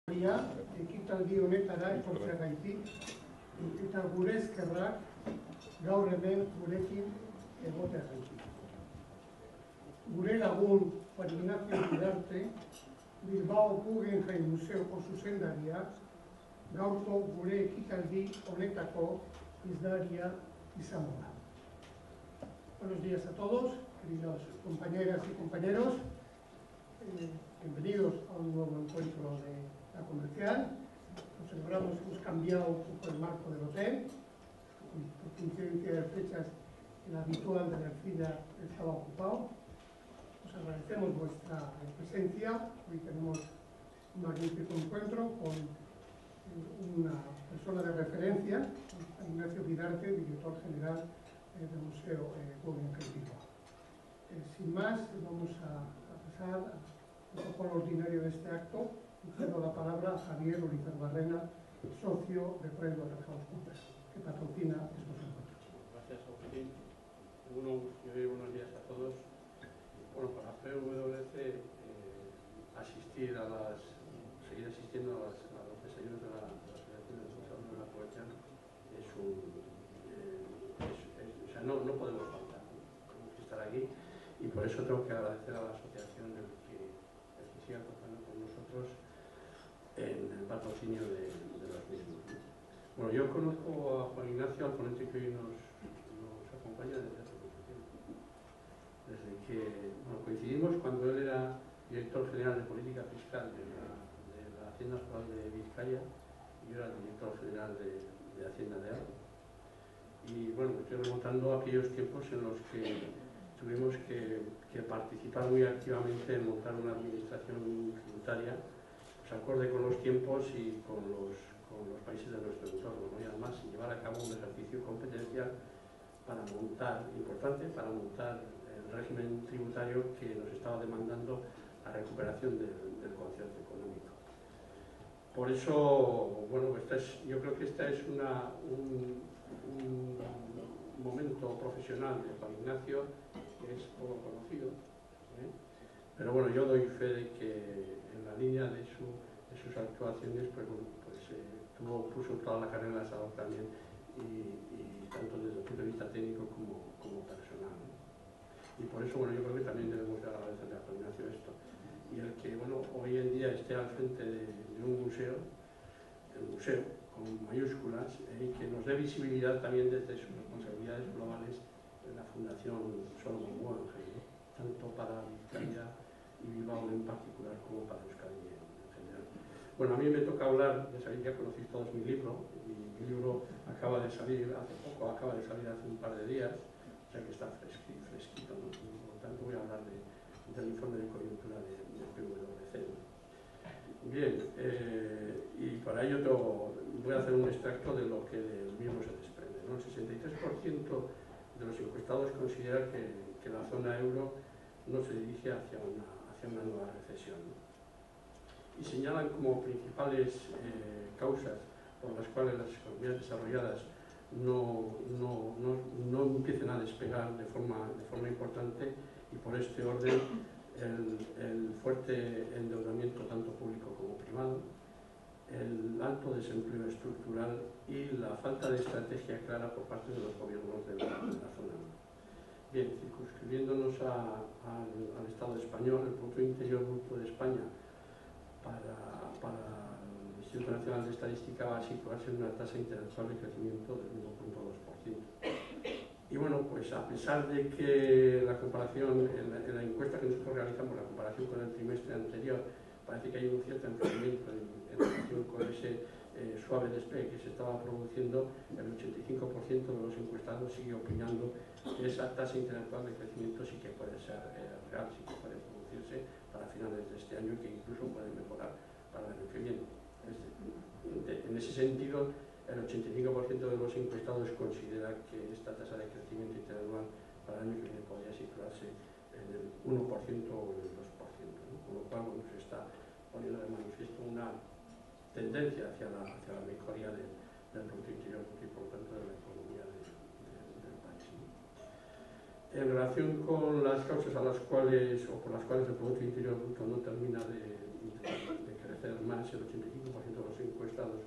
Ekitaldi honetara etortzeagatik eta gure eskerrak gaur hemen gurekin egoteagatik. Gure lagun Juan Ignacio Bidarte, Bilbao Guggenheim Museoko zuzendariak, gaurko gure ekitaldi honetako hizdaria izango da. Buenos días a todos, queridas compañeras y compañeros. Bienvenidos a un nuevo encuentro de la comercial. Nos celebramos, hemos cambiado un poco el marco del hotel. Por coincidencia de fechas, el habitual de la Ercilla estaba ocupado. Os agradecemos vuestra presencia. Hoy tenemos un magnífico encuentro con una persona de referencia, Ignacio Bidarte, director general del Museo Guggenheim. Sin más, vamos a pasar al protocolo ordinario de este acto. Cedo la palabra a Javier Urizar Barrena, socio de PricewaterhouseCoopers, que patrocina estos encuentros. Gracias, Agustín. Buenos días a todos. Bueno, para PwC seguir asistiendo a los desayunos de la Asociación de Conservadores de la Poesía no podemos faltar, tenemos que estar aquí, y por eso tengo que agradecer a la asociación el que siga contando con nosotros en el patrocinio de los mismos. Bueno, yo conozco a Juan Ignacio, al ponente que hoy nos acompaña desde hace mucho tiempo. Desde que coincidimos cuando él era director general de política fiscal de la Hacienda Foral de Vizcaya y yo era director general de Hacienda de Álava. Y bueno, me estoy remontando a aquellos tiempos en los que tuvimos que participar muy activamente en montar una administración tributaria acorde con los tiempos y con los países de nuestro entorno, ¿no? Y además llevar a cabo un ejercicio competencial importante para montar el régimen tributario que nos estaba demandando la recuperación del concierto económico. Por eso, bueno, yo creo que este es un momento profesional de Juan Ignacio que es poco conocido, pero bueno, yo doy fe de que en la línea de sus actuaciones puso toda la carne en el asador también, y tanto desde el punto de vista técnico como personal, ¿no? Y por eso, bueno, yo creo que también debemos agradecerle a Juan Ignacio esto, y el que, bueno, hoy en día esté al frente de un museo, el museo con mayúsculas, y que nos dé visibilidad también desde sus responsabilidades globales en la Fundación Solomon Guggenheim, ¿no? Tanto para Vizcaya y Bilbao en particular como para Euskadi en general. Bueno, a mí me toca hablar, ya sabéis, ya conocéis todos mi libro, y mi libro acaba de salir hace un par de días, o sea que está fresquito, ¿no? Por lo tanto voy a hablar del informe de coyuntura de PwC, ¿no? Bien, y para ello voy a hacer un extracto de lo que del mismo se desprende, ¿no? El 63% de los encuestados considera que la zona euro no se dirige hacia una nueva recesión, ¿no? Y señalan como principales causas por las cuales las economías desarrolladas no empiecen a despegar de forma importante, y por este orden el fuerte endeudamiento tanto público como privado, el alto desempleo estructural y la falta de estrategia clara por parte de los gobiernos de la zona. Bien, circunscribiéndonos al Estado español, el Producto Interior Bruto de España para el Instituto Nacional de Estadística va a situarse en una tasa intelectual de crecimiento del 1,2%. Y bueno, pues a pesar de que la comparación, en la encuesta que nosotros realizamos, la comparación con el trimestre anterior, parece que hay un cierto enfriamiento en relación con ese suave despegue que se estaba produciendo, el 85% de los encuestados sigue opinando que esa tasa intelectual de crecimiento sí que puede ser real, sí que puede producirse para finales de este año, y que incluso puede mejorar para el año que viene. En ese sentido, el 85% de los encuestados considera que esta tasa de crecimiento interanual para el año que viene podría situarse en el 1% o en el 2%, ¿no? Con lo cual se está poniendo de manifiesto una tendencia hacia la mejoría del Producto Interior Bruto y por lo tanto de la economía del país, ¿no? En relación con las causas por las cuales el Producto Interior Bruto no termina de crecer vez más el 85% de los encuestados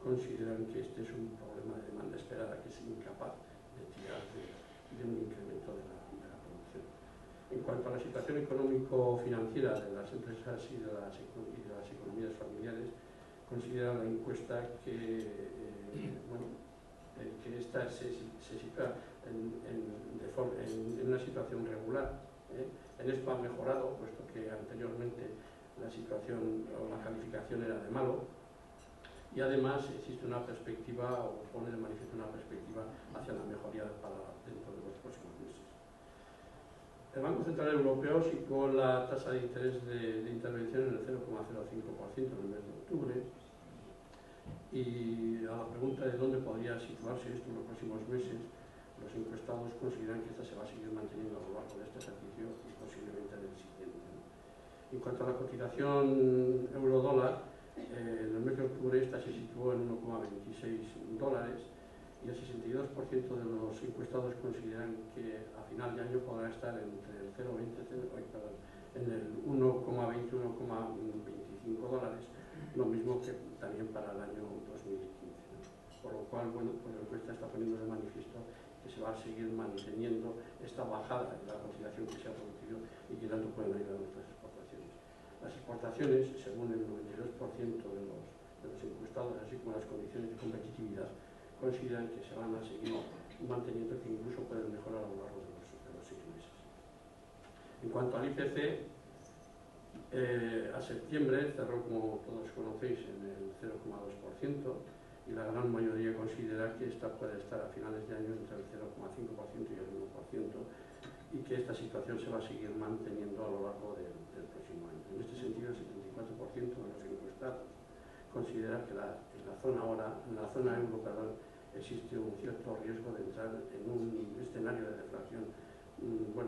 consideran que este es un problema de demanda esperada que es incapaz de tirar de un incremento de la producción. En cuanto a la situación económico-financiera de las empresas y de las economías familiares, considera la encuesta que, que esta se sitúa en una situación regular. En esto ha mejorado, puesto que anteriormente la situación o la calificación era de malo, y además existe una perspectiva, o pone de manifiesto una perspectiva hacia la mejoría para dentro de los próximos meses. El Banco Central Europeo situó la tasa de interés de intervención en el 0,05% en el mes de octubre, y a la pregunta de dónde podría situarse esto en los próximos meses, los encuestados consideran que esta se va a seguir manteniendo a lo largo de este ejercicio y posiblemente en el siguiente. En cuanto a la cotización euro-dólar, en el mes de octubre esta se situó en 1,26 dólares y el 62% de los encuestados consideran que a final de año podrá estar entre el 1,20 en el 1,20-1,25 dólares, lo mismo que también para el año 2015. Por lo cual, bueno, pues la encuesta está poniendo de manifiesto que se va a seguir manteniendo esta bajada en la cotización que se ha producido y que tanto pueden ayudar a nuestras exportaciones. Las exportaciones, según el 92% de los encuestados, así como las condiciones de competitividad, consideran que se van a seguir manteniendo, que incluso pueden mejorar a lo largo de los 6 meses. En cuanto al IPC, a septiembre cerró, como todos conocéis, en el 0,2%, y la gran mayoría considera que esta puede estar a finales de año entre el 0,5% y el 1%, y que esta situación se va a seguir manteniendo a lo largo del próximo año. En este sentido, el 74% de los encuestados considera que en la zona euro, existe un cierto riesgo de entrar en un escenario de deflación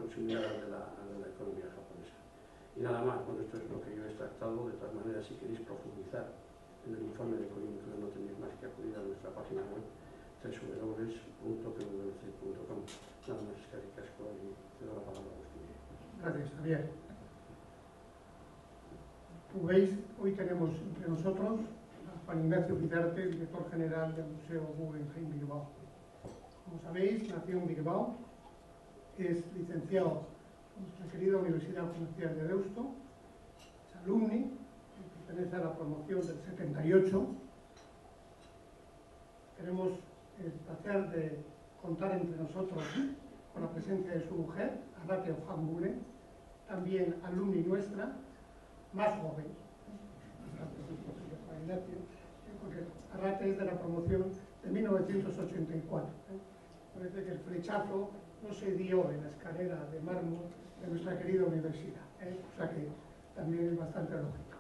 similar al de la economía japonesa. Y nada más, bueno, esto es lo que yo he extractado. De todas maneras, si queréis profundizar en el informe de coyuntura, no tenéis más que acudir a nuestra página web www.pwc.com. Nada más, eskerrik asko, y cedo la palabra a Agustín. Gracias, Javier. Como veis, hoy tenemos entre nosotros a Juan Ignacio Vidarte, director general del Museo Guggenheim Bilbao. Como sabéis, nació en Bilbao, es licenciado en nuestra querida Universidad Comercial de Deusto, es alumni, pertenece a la promoción del 78. Tenemos el placer de contar entre nosotros con la presencia de su mujer, Arrate Ojanbule, también alumni nuestra, más joven. Porque Arrate es de la promoción de 1984. Parece que el flechazo no se dio en la escalera de mármol de nuestra querida universidad, o sea que también es bastante lógico.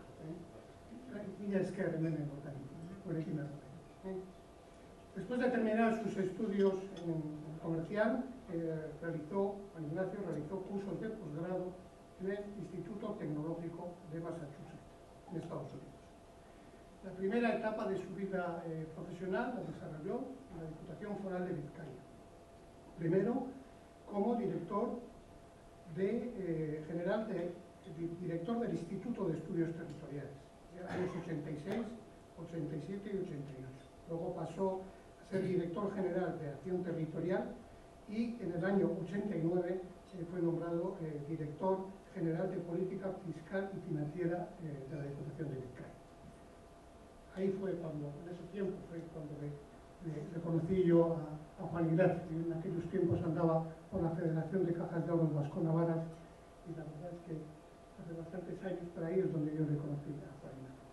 Después de terminar sus estudios en comercial, Juan Ignacio realizó cursos de posgrado en el Instituto Tecnológico de Massachusetts, en Estados Unidos. La primera etapa de su vida profesional la desarrolló en la Diputación Foral de Vizcaya. Primero, como director director del Instituto de Estudios Territoriales, en los años 86, 87 y 88. Luego pasó a ser director general de Acción Territorial y en el año 89 fue nombrado director general de Política Fiscal y Financiera de la Diputación de Vizcaya. Ahí fue cuando, en ese tiempo, fue cuando le conocí yo a Juan Ignacio, que en aquellos tiempos andaba por la Federación de Cajas de Ahorro Vasco-Navarras, y la verdad es que hace bastantes años, por ahí es donde yo le conocí a Juan Ignacio.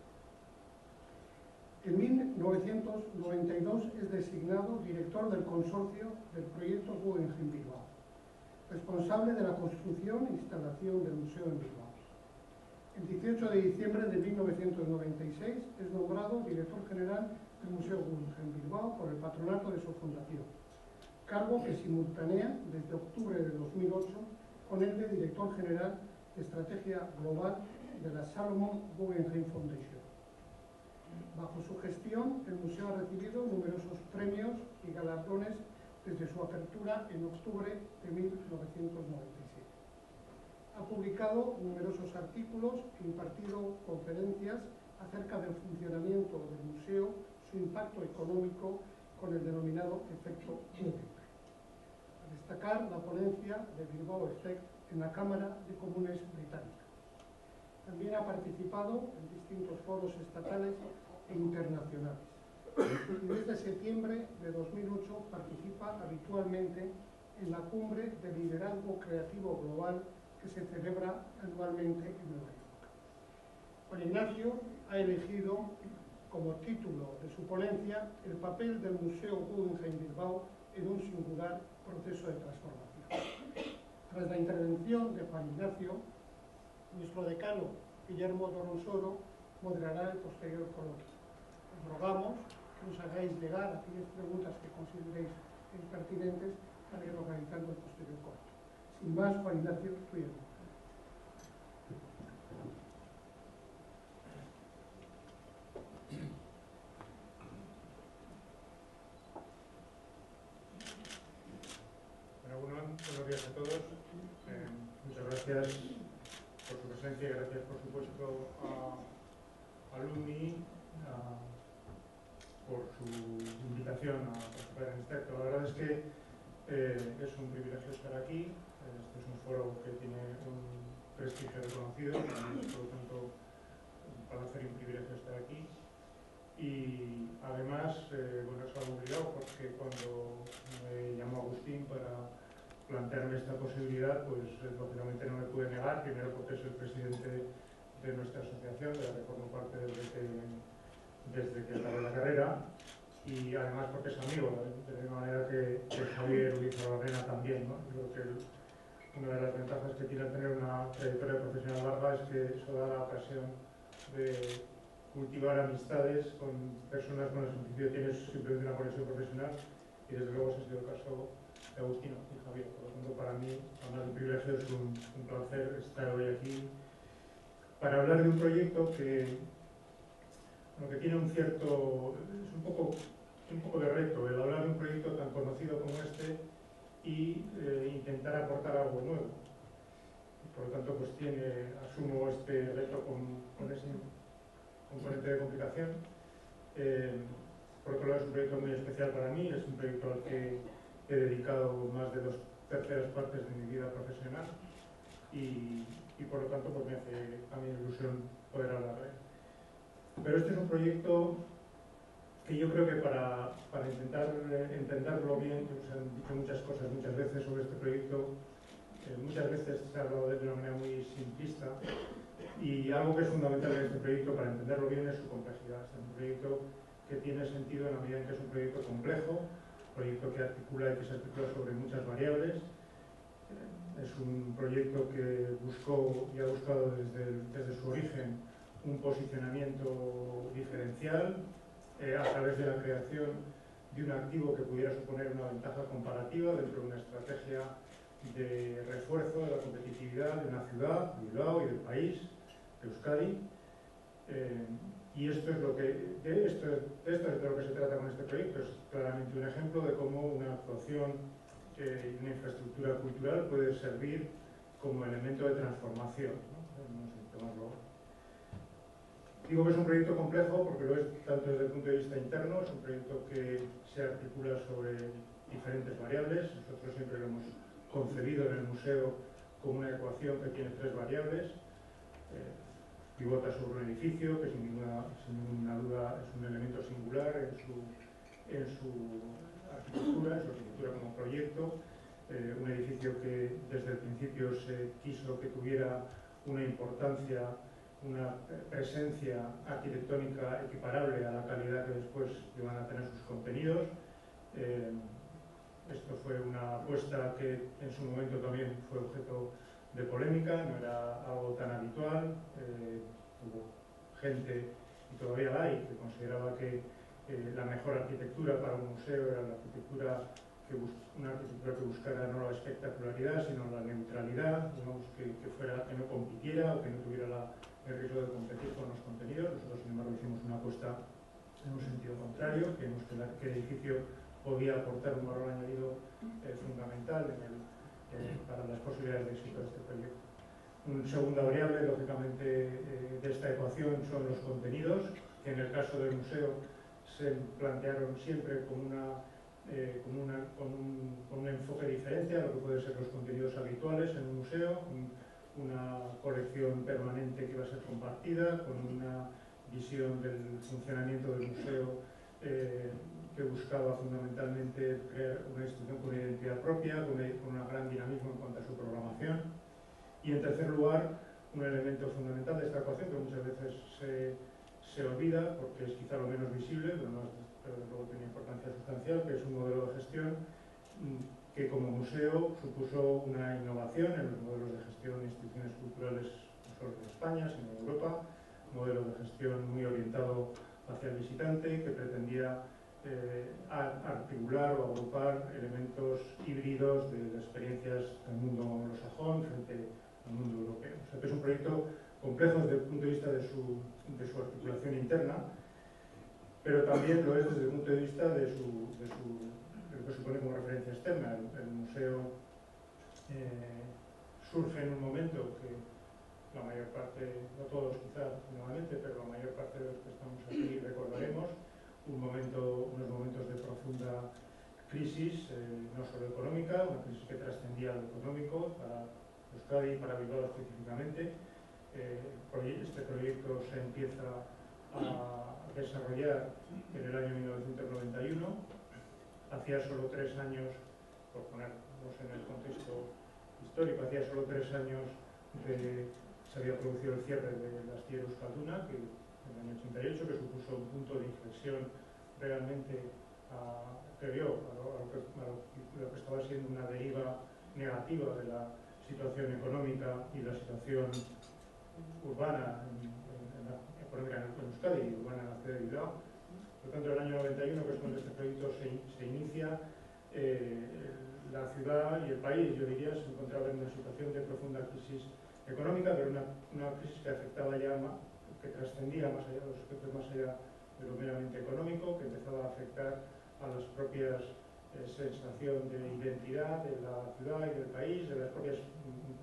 En 1992 es designado director del consorcio del proyecto Guggenheim Bilbao, responsable de la construcción e instalación del museo en Bilbao. El 18 de diciembre de 1996 es nombrado director general del Museo Guggenheim Bilbao por el patronato de su fundación, cargo que simultanea desde octubre de 2008 con el de director general de Estrategia Global de la Salomon Guggenheim Foundation. Bajo su gestión, el museo ha recibido numerosos premios y galardones desde su apertura en octubre de 1997. Ha publicado numerosos artículos e impartido conferencias acerca del funcionamiento del museo, su impacto económico con el denominado efecto múltiple. A destacar la ponencia de Bilbao Effect en la Cámara de Comunes británica. También ha participado en distintos foros estatales e internacionales. Y desde septiembre de 2008 participa habitualmente en la Cumbre de Liderazgo Creativo Global que se celebra anualmente en Nueva York. Juan Ignacio ha elegido como título de su ponencia el papel del Museo Guggenheim Bilbao en un singular proceso de transformación. Tras la intervención de Juan Ignacio, nuestro decano Guillermo Doronsoro moderará el posterior coloquio. Os rogamos que nos hagáis llegar aquellas preguntas que consideréis pertinentes para ir organizando el posterior coloquio. Sin más, Juan Ignacio, tuyo. Buenos días a todos. Muchas gracias por su presencia y gracias, por supuesto, a Lumi por su invitación a participar en este acto. La verdad es que es un privilegio estar aquí. Este es un foro que tiene un prestigio reconocido, por lo tanto, para hacer un privilegio estar aquí. Y además, bueno, es algo obligado porque cuando me llamó Agustín para plantearme esta posibilidad, pues lógicamente no me pude negar, primero porque es el presidente de nuestra asociación, de la que formo parte desde que acabé la carrera, y además porque es amigo, de la misma manera que Javier Urizarrarena también, ¿no? Creo que una de las ventajas que tiene tener una trayectoria profesional larga es que eso da la ocasión de cultivar amistades con personas con las que en principio tienes simplemente una conexión profesional, y desde luego ese ha sido el caso de Agustino y Javier. Por lo tanto, para mí, además de un privilegio, es un placer estar hoy aquí para hablar de un proyecto que tiene un cierto, es un poco de reto el hablar de un proyecto tan conocido como este y intentar aportar algo nuevo. Por lo tanto, pues asumo este reto con ese componente de complicación. Por otro lado, es un proyecto muy especial para mí, es un proyecto al que he dedicado más de 2/3 partes de mi vida profesional y por lo tanto pues me hace a mí ilusión poder hablar de él. Pero este es un proyecto que yo creo que para intentar entenderlo bien, se han dicho muchas cosas muchas veces sobre este proyecto, muchas veces se ha hablado de él de una manera muy simplista, y algo que es fundamental en este proyecto para entenderlo bien es su complejidad. Es un proyecto que tiene sentido en la medida en que es un proyecto complejo, un proyecto que articula y que se articula sobre muchas variables. Es un proyecto que buscó y ha buscado desde su origen un posicionamiento diferencial a través de la creación de un activo que pudiera suponer una ventaja comparativa dentro de una estrategia de refuerzo de la competitividad de una ciudad, Bilbao, y del país, de Euskadi. Y esto es de esto es de lo que se trata con este proyecto. Es claramente un ejemplo de cómo una actuación y una infraestructura cultural puede servir como elemento de transformación, ¿no? Digo que es un proyecto complejo porque lo es tanto desde el punto de vista interno, es un proyecto que se articula sobre diferentes variables. Nosotros siempre lo hemos concebido en el museo como una ecuación que tiene 3 variables. Pivota sobre un edificio, que sin ninguna duda es un elemento singular en su arquitectura como proyecto. Un edificio que desde el principio se quiso que tuviera una importancia, una presencia arquitectónica equiparable a la calidad que después iban a tener sus contenidos. Esto fue una apuesta que en su momento también fue objeto de polémica, no era algo tan habitual. Hubo gente, y todavía la hay, que consideraba que la mejor arquitectura para un museo era una arquitectura que buscara no la espectacularidad, sino la neutralidad, digamos, que no compitiera o que no tuviera el riesgo de competir con los contenidos. Nosotros, sin embargo, hicimos una apuesta en un sentido contrario, creemos que el edificio podía aportar un valor añadido fundamental para las posibilidades de éxito de este proyecto. Una segunda variable, lógicamente, de esta ecuación son los contenidos, que en el caso del museo se plantearon siempre con un enfoque diferente a lo que pueden ser los contenidos habituales en un museo, una colección permanente que va a ser compartida, con una visión del funcionamiento del museo que buscaba fundamentalmente crear una institución con una identidad propia, con un gran dinamismo en cuanto a su programación. Y en tercer lugar, un elemento fundamental de esta ecuación que muchas veces se olvida porque es quizá lo menos visible, pero luego tiene importancia sustancial, que es un modelo de gestión que como museo supuso una innovación en los modelos de gestión de instituciones culturales no solo en España, sino en Europa, un modelo de gestión muy orientado hacia el visitante que pretendía articular o agrupar elementos híbridos de experiencias del mundo anglosajón frente al mundo europeo. O sea que es un proyecto complejo desde el punto de vista de su articulación interna, pero también lo es desde el punto de vista de lo que supone como referencia externa. El museo surge en un momento que la mayor parte, no todos quizás nuevamente, pero la mayor parte de los que estamos aquí recordaremos, unos momentos de profunda crisis, no solo económica, una crisis que trascendía lo económico para Euskadi y para Bilbao específicamente. Este proyecto se empieza a desarrollar en el año 1991. Hacía solo 3 años, por ponernos en el contexto histórico, hacía solo 3 años se había producido el cierre de la astilla Euskalduna, que en el año 88, que supuso un punto de inflexión realmente que vio a lo que estaba siendo una deriva negativa de la situación económica y la situación urbana económica en Euskadi y urbana en la ciudad de Bilbao. Por tanto, en el año 91, que es cuando este proyecto se inicia, la ciudad y el país, yo diría, se encontraba en una situación de profunda crisis económica, pero una crisis que afectaba ya, que trascendía más allá de los aspectos más allá de lo meramente económico, que empezaba a afectar a las propias sensación de identidad de la ciudad y del país, de las propias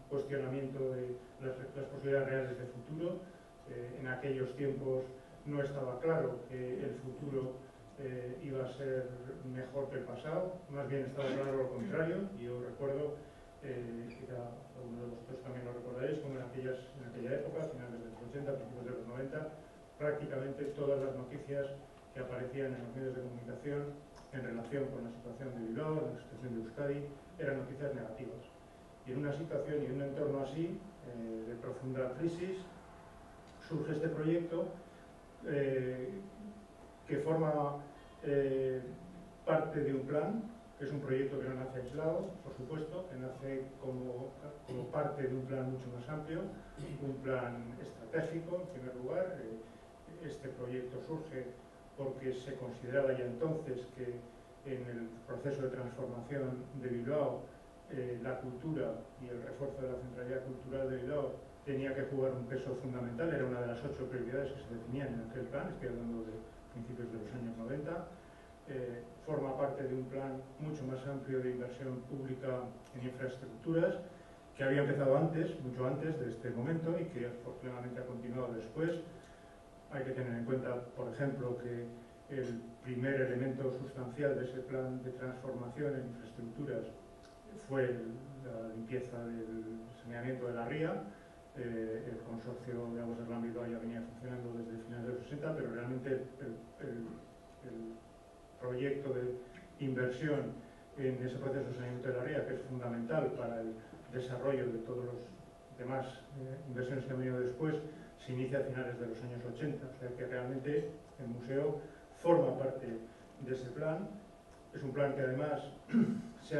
cuestionamiento de las posibilidades reales de futuro. En aquellos tiempos no estaba claro que el futuro iba a ser mejor que el pasado, más bien estaba claro lo contrario. Y yo recuerdo, quizá algunos de vosotros también lo recordaréis, como en aquella época, finales de los 80, principios de los 90, prácticamente todas las noticias que aparecían en los medios de comunicación en relación con la situación de Bilbao, la situación de Euskadi, eran noticias negativas. Y en una situación y en un entorno así, de profunda crisis, surge este proyecto que forma parte de un plan, que es un proyecto que no nace aislado, por supuesto, que nace como parte de un plan mucho más amplio, un plan estratégico, en primer lugar. Este proyecto surge porque se consideraba ya entonces que en el proceso de transformación de Bilbao la cultura y el refuerzo de la centralidad cultural de Bilbao tenía que jugar un peso fundamental, era una de las 8 prioridades que se definían en aquel plan, estoy hablando de principios de los años 90. Forma parte de un plan mucho más amplio de inversión pública en infraestructuras, que había empezado antes, mucho antes de este momento, y que afortunadamente ha continuado después. Hay que tener en cuenta, por ejemplo, que el primer elemento sustancial de ese plan de transformación en infraestructuras fue la limpieza del saneamiento de la ría. El consorcio de aguas del Gran Bilbao ya venía funcionando desde finales de los 60, pero realmente el proyecto de inversión en ese proceso de saneamiento de la ría, que es fundamental para el desarrollo de todos los demás inversiones que han venido después, se inicia a finales de los años 80, o sea que realmente el museo forma parte de ese plan. Es un plan que además se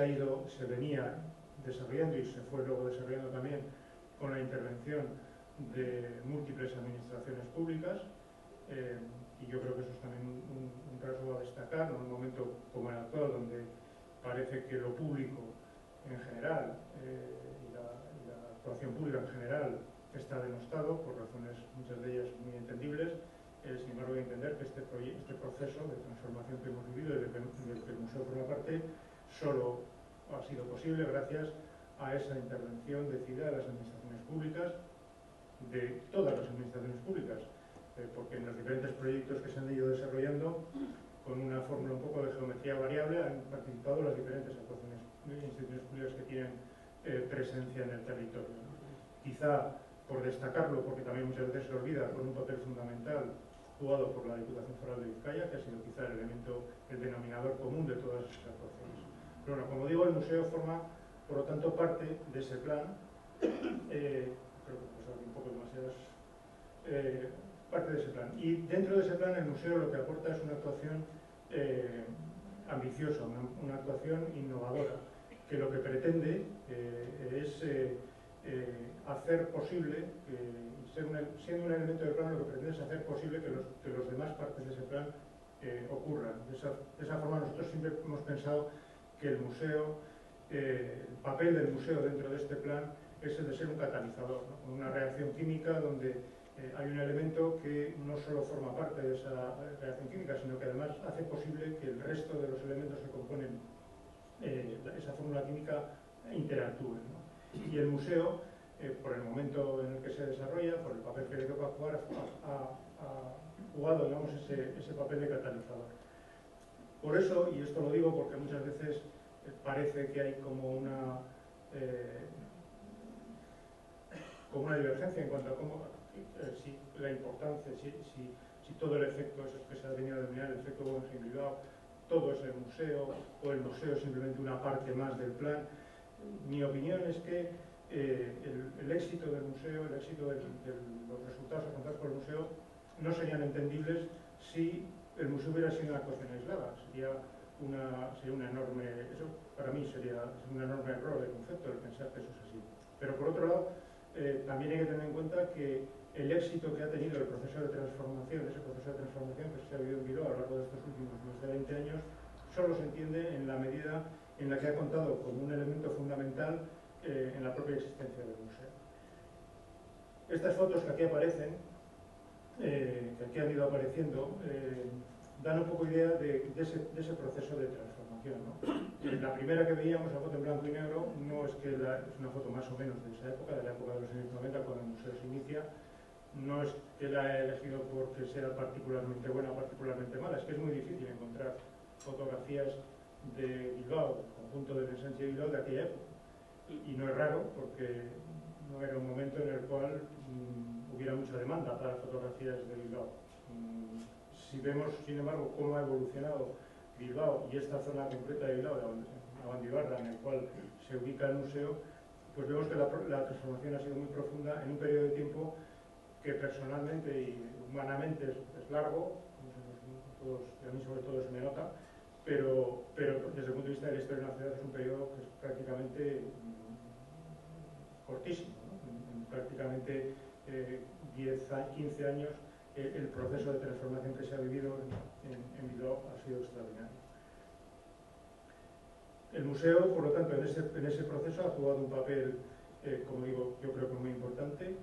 venía desarrollando y se fue luego desarrollando también con la intervención de múltiples administraciones públicas, y yo creo que eso es también un rasgo a destacar en un momento como el actual, donde parece que lo público en general y la actuación pública en general está denostado por razones, muchas de ellas muy entendibles. Sin embargo, hay que entender que este proceso de transformación que hemos vivido y del que el museo forma parte solo ha sido posible gracias a esa intervención decidida de las administraciones públicas, de todas las administraciones públicas, porque en los diferentes proyectos que se han ido desarrollando, con una fórmula un poco de geometría variable, han participado las diferentes actuaciones, instituciones públicas que tienen presencia en el territorio, ¿no? Quizá, por destacarlo, porque también muchas veces se olvida, con un papel fundamental jugado por la Diputación Foral de Vizcaya, que ha sido quizá el elemento, el denominador común de todas esas actuaciones. Pero bueno, como digo, el museo forma, por lo tanto, parte de ese plan. Creo que he pasado aquí un poco demasiadas parte de ese plan. Y dentro de ese plan el museo lo que aporta es una actuación ambiciosa, una actuación innovadora, que lo que pretende es hacer posible, siendo un elemento del plan, lo que pretende es hacer posible que los demás partes de ese plan ocurran. De esa forma nosotros siempre hemos pensado que el museo, el papel del museo dentro de este plan es el de ser un catalizador, ¿no? Una reacción química donde hay un elemento que no solo forma parte de esa reacción química, sino que además hace posible que el resto de los elementos que componen esa fórmula química interactúen, ¿no? Y el museo, por el momento en el que se desarrolla, por el papel que le toca jugar, ha jugado, digamos, ese papel de catalizador. Por eso, y esto lo digo porque muchas veces parece que hay como una divergencia en cuanto a cómo, si la importancia, si todo el efecto, eso que se ha venido a denominar el efecto Guggenheim Bilbao, todo es el museo, o el museo es simplemente una parte más del plan. Mi opinión es que el éxito del museo, el éxito de los resultados alcanzados por el museo, no serían entendibles si el museo hubiera sido una actuación aislada. Sería una enorme, eso para mí sería un enorme error de concepto el pensar que eso es así. Pero por otro lado, también hay que tener en cuenta que el éxito que ha tenido el proceso de transformación, ese proceso de transformación que se ha vivido en Bilbao a lo largo de estos últimos más de 20 años, solo se entiende en la medida en la que ha contado como un elemento fundamental en la propia existencia del museo. Estas fotos que aquí aparecen, que aquí han ido apareciendo, dan un poco idea de ese proceso de transformación, ¿no? La primera que veíamos, la foto en blanco y negro, no es que es una foto más o menos de esa época, de la época de los años 90, cuando el museo se inicia. No es que la he elegido porque sea particularmente buena o particularmente mala, es que es muy difícil encontrar fotografías de Bilbao, del conjunto del ensanche de Bilbao de aquella época. Y no es raro, porque no era un momento en el cual hubiera mucha demanda para fotografías de Bilbao. Si vemos, sin embargo, cómo ha evolucionado Bilbao y esta zona concreta de Bilbao, Abandibarra, en el cual se ubica el museo, pues vemos que la transformación ha sido muy profunda en un periodo de tiempo que personalmente y humanamente es largo, y a mí sobre todo se me nota, pero desde el punto de vista de la historia de una ciudad es un periodo que es prácticamente cortísimo, ¿no? En prácticamente 10-15 años el proceso de transformación que se ha vivido en Bilbao ha sido extraordinario. El museo, por lo tanto, en ese proceso ha jugado un papel, como digo, yo creo que muy importante.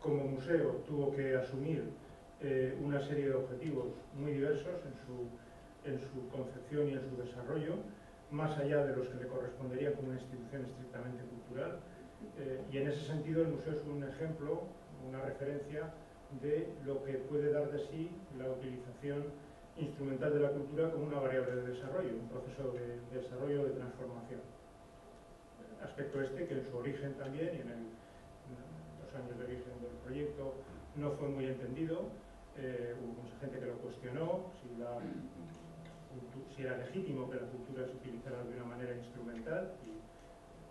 Como museo tuvo que asumir una serie de objetivos muy diversos en su concepción y en su desarrollo, más allá de los que le corresponderían como una institución estrictamente cultural. Y en ese sentido el museo es un ejemplo, una referencia de lo que puede dar de sí la utilización instrumental de la cultura como una variable de desarrollo, un proceso de desarrollo, de transformación. Aspecto este que en su origen también y en los años de origen del proyecto no fue muy entendido, hubo mucha gente que lo cuestionó, si era legítimo que la cultura se utilizara de una manera instrumental,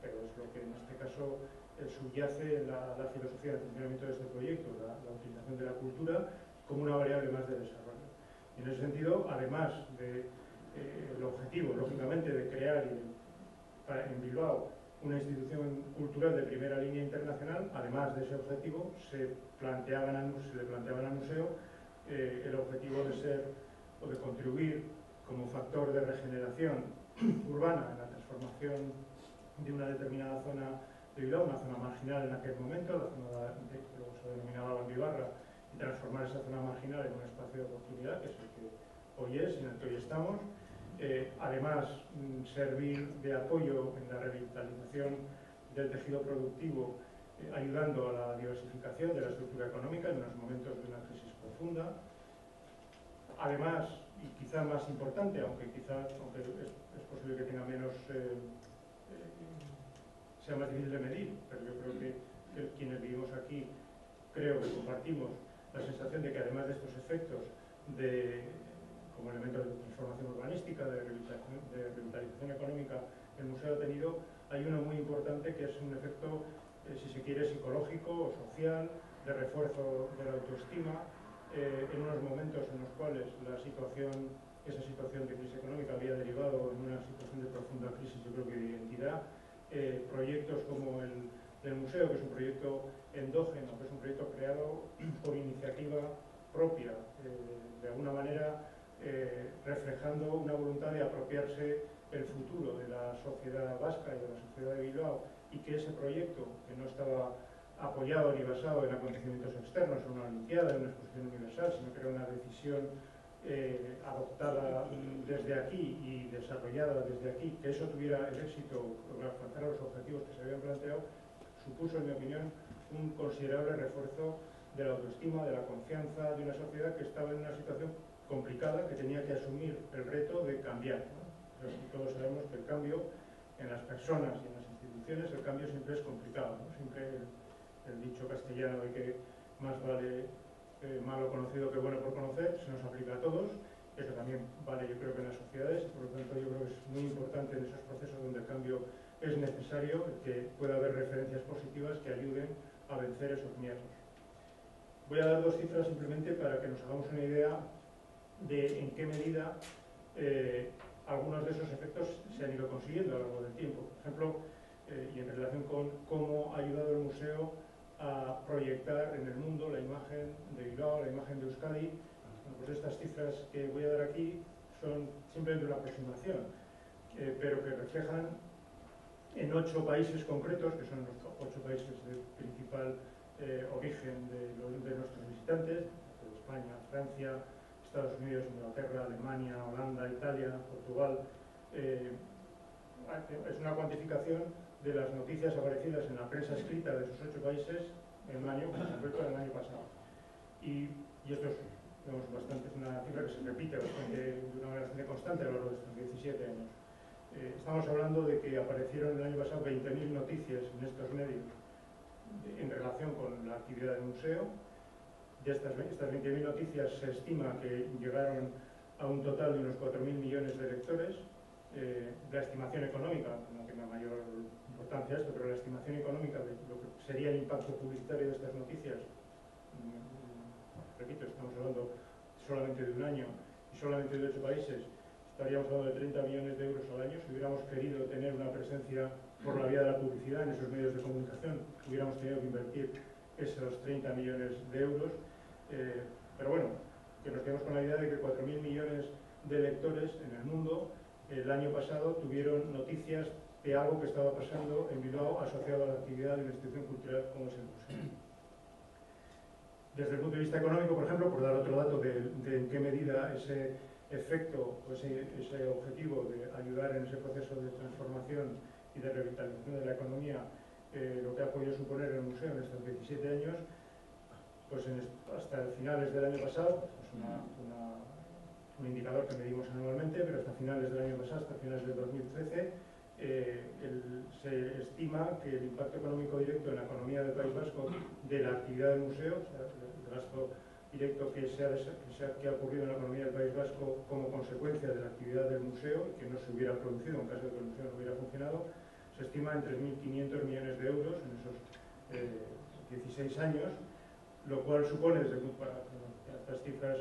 pero es lo que en este caso subyace en la filosofía de funcionamiento de este proyecto, la utilización de la cultura como una variable más de desarrollo. Y en ese sentido, además del objetivo, lógicamente, de crear en Bilbao una institución cultural de primera línea internacional, además de ese objetivo, se le planteaban al museo el objetivo de ser o de contribuir como factor de regeneración urbana en la transformación de una determinada zona de Bilbao, una zona marginal en aquel momento, la zona que luego se denominaba Abandibarra, y transformar esa zona marginal en un espacio de oportunidad, que es el que hoy es, en el que hoy estamos, además servir de apoyo en la revitalización del tejido productivo, ayudando a la diversificación de la estructura económica en unos momentos de una crisis profunda. Además, y quizá más importante, aunque es posible que tenga menos, sea más difícil de medir, pero yo creo que quienes vivimos aquí creo que compartimos la sensación de que además de estos efectos como elementos de transformación urbanística, de revitalización económica, el museo ha tenido, hay uno muy importante que es un efecto, si se quiere, psicológico o social, de refuerzo de la autoestima, en unos momentos en los cuales esa situación de crisis económica había derivado en una situación de profunda crisis, yo creo que de identidad. Proyectos como el del museo, que es un proyecto endógeno, que es un proyecto creado por iniciativa propia, de alguna manera reflejando una voluntad de apropiarse el futuro de la sociedad vasca y de la sociedad de Bilbao, y que ese proyecto, que no estaba apoyado ni basado en acontecimientos externos, en una olimpiada, en una exposición universal, sino que era una decisión adoptada desde aquí y desarrollada desde aquí, que eso tuviera el éxito, alcanzara los objetivos que se habían planteado, supuso, en mi opinión, un considerable refuerzo de la autoestima, de la confianza de una sociedad que estaba en una situación complicada, que tenía que asumir el reto de cambiar, ¿no? Pero todos sabemos que el cambio en las personas y en las instituciones, el cambio siempre es complicado, ¿no? Siempre el dicho castellano de que más vale malo conocido que bueno por conocer se nos aplica a todos. Eso también vale, yo creo, que en las sociedades, por lo tanto yo creo que es muy importante en esos procesos donde el cambio es necesario que pueda haber referencias positivas que ayuden a vencer esos miedos. Voy a dar dos cifras simplemente para que nos hagamos una idea de en qué medida algunos de esos efectos se han ido consiguiendo a lo largo del tiempo. Por ejemplo, y en relación con cómo ha ayudado el museo a proyectar en el mundo la imagen de Bilbao, la imagen de Euskadi. Bueno, pues estas cifras que voy a dar aquí son simplemente una aproximación, pero que reflejan en 8 países concretos, que son los 8 países de principal origen de nuestros visitantes, España, Francia, Estados Unidos, Inglaterra, Alemania, Holanda, Italia, Portugal. Es una cuantificación de las noticias aparecidas en la prensa escrita de esos 8 países en un año, en concreto el año pasado. Y esto es, digamos, es una cifra que se repite de una manera bastante constante a lo largo de estos 17 años. Estamos hablando de que aparecieron el año pasado 20.000 noticias en estos medios en relación con la actividad del museo. De estas 20.000 noticias se estima que llegaron a un total de unos 4.000 millones de lectores. La estimación económica, no tenga mayor importancia esto, pero la estimación económica de lo que sería el impacto publicitario de estas noticias, repito, estamos hablando solamente de un año y solamente de 8 países, estaríamos hablando de 30 millones de euros al año. Si hubiéramos querido tener una presencia por la vía de la publicidad en esos medios de comunicación, hubiéramos tenido que invertir esos 30 millones de euros. Pero bueno, que nos quedemos con la idea de que 4.000 millones de lectores en el mundo el año pasado tuvieron noticias de algo que estaba pasando en Bilbao asociado a la actividad de una institución cultural como es el museo. Desde el punto de vista económico, por ejemplo, por dar otro dato de en qué medida ese efecto o ese objetivo de ayudar en ese proceso de transformación y de revitalización de la economía, lo que ha podido suponer el museo en estos 17 años, pues hasta finales del año pasado, es un indicador que medimos anualmente, pero hasta finales del año pasado, hasta finales del 2013, se estima que el impacto económico directo en la economía del País Vasco de la actividad del museo, o sea, el gasto directo que ha ocurrido en la economía del País Vasco como consecuencia de la actividad del museo, que no se hubiera producido en caso de que el museo no hubiera funcionado, se estima en 3.500 millones de euros en esos 16 años, lo cual supone, para estas cifras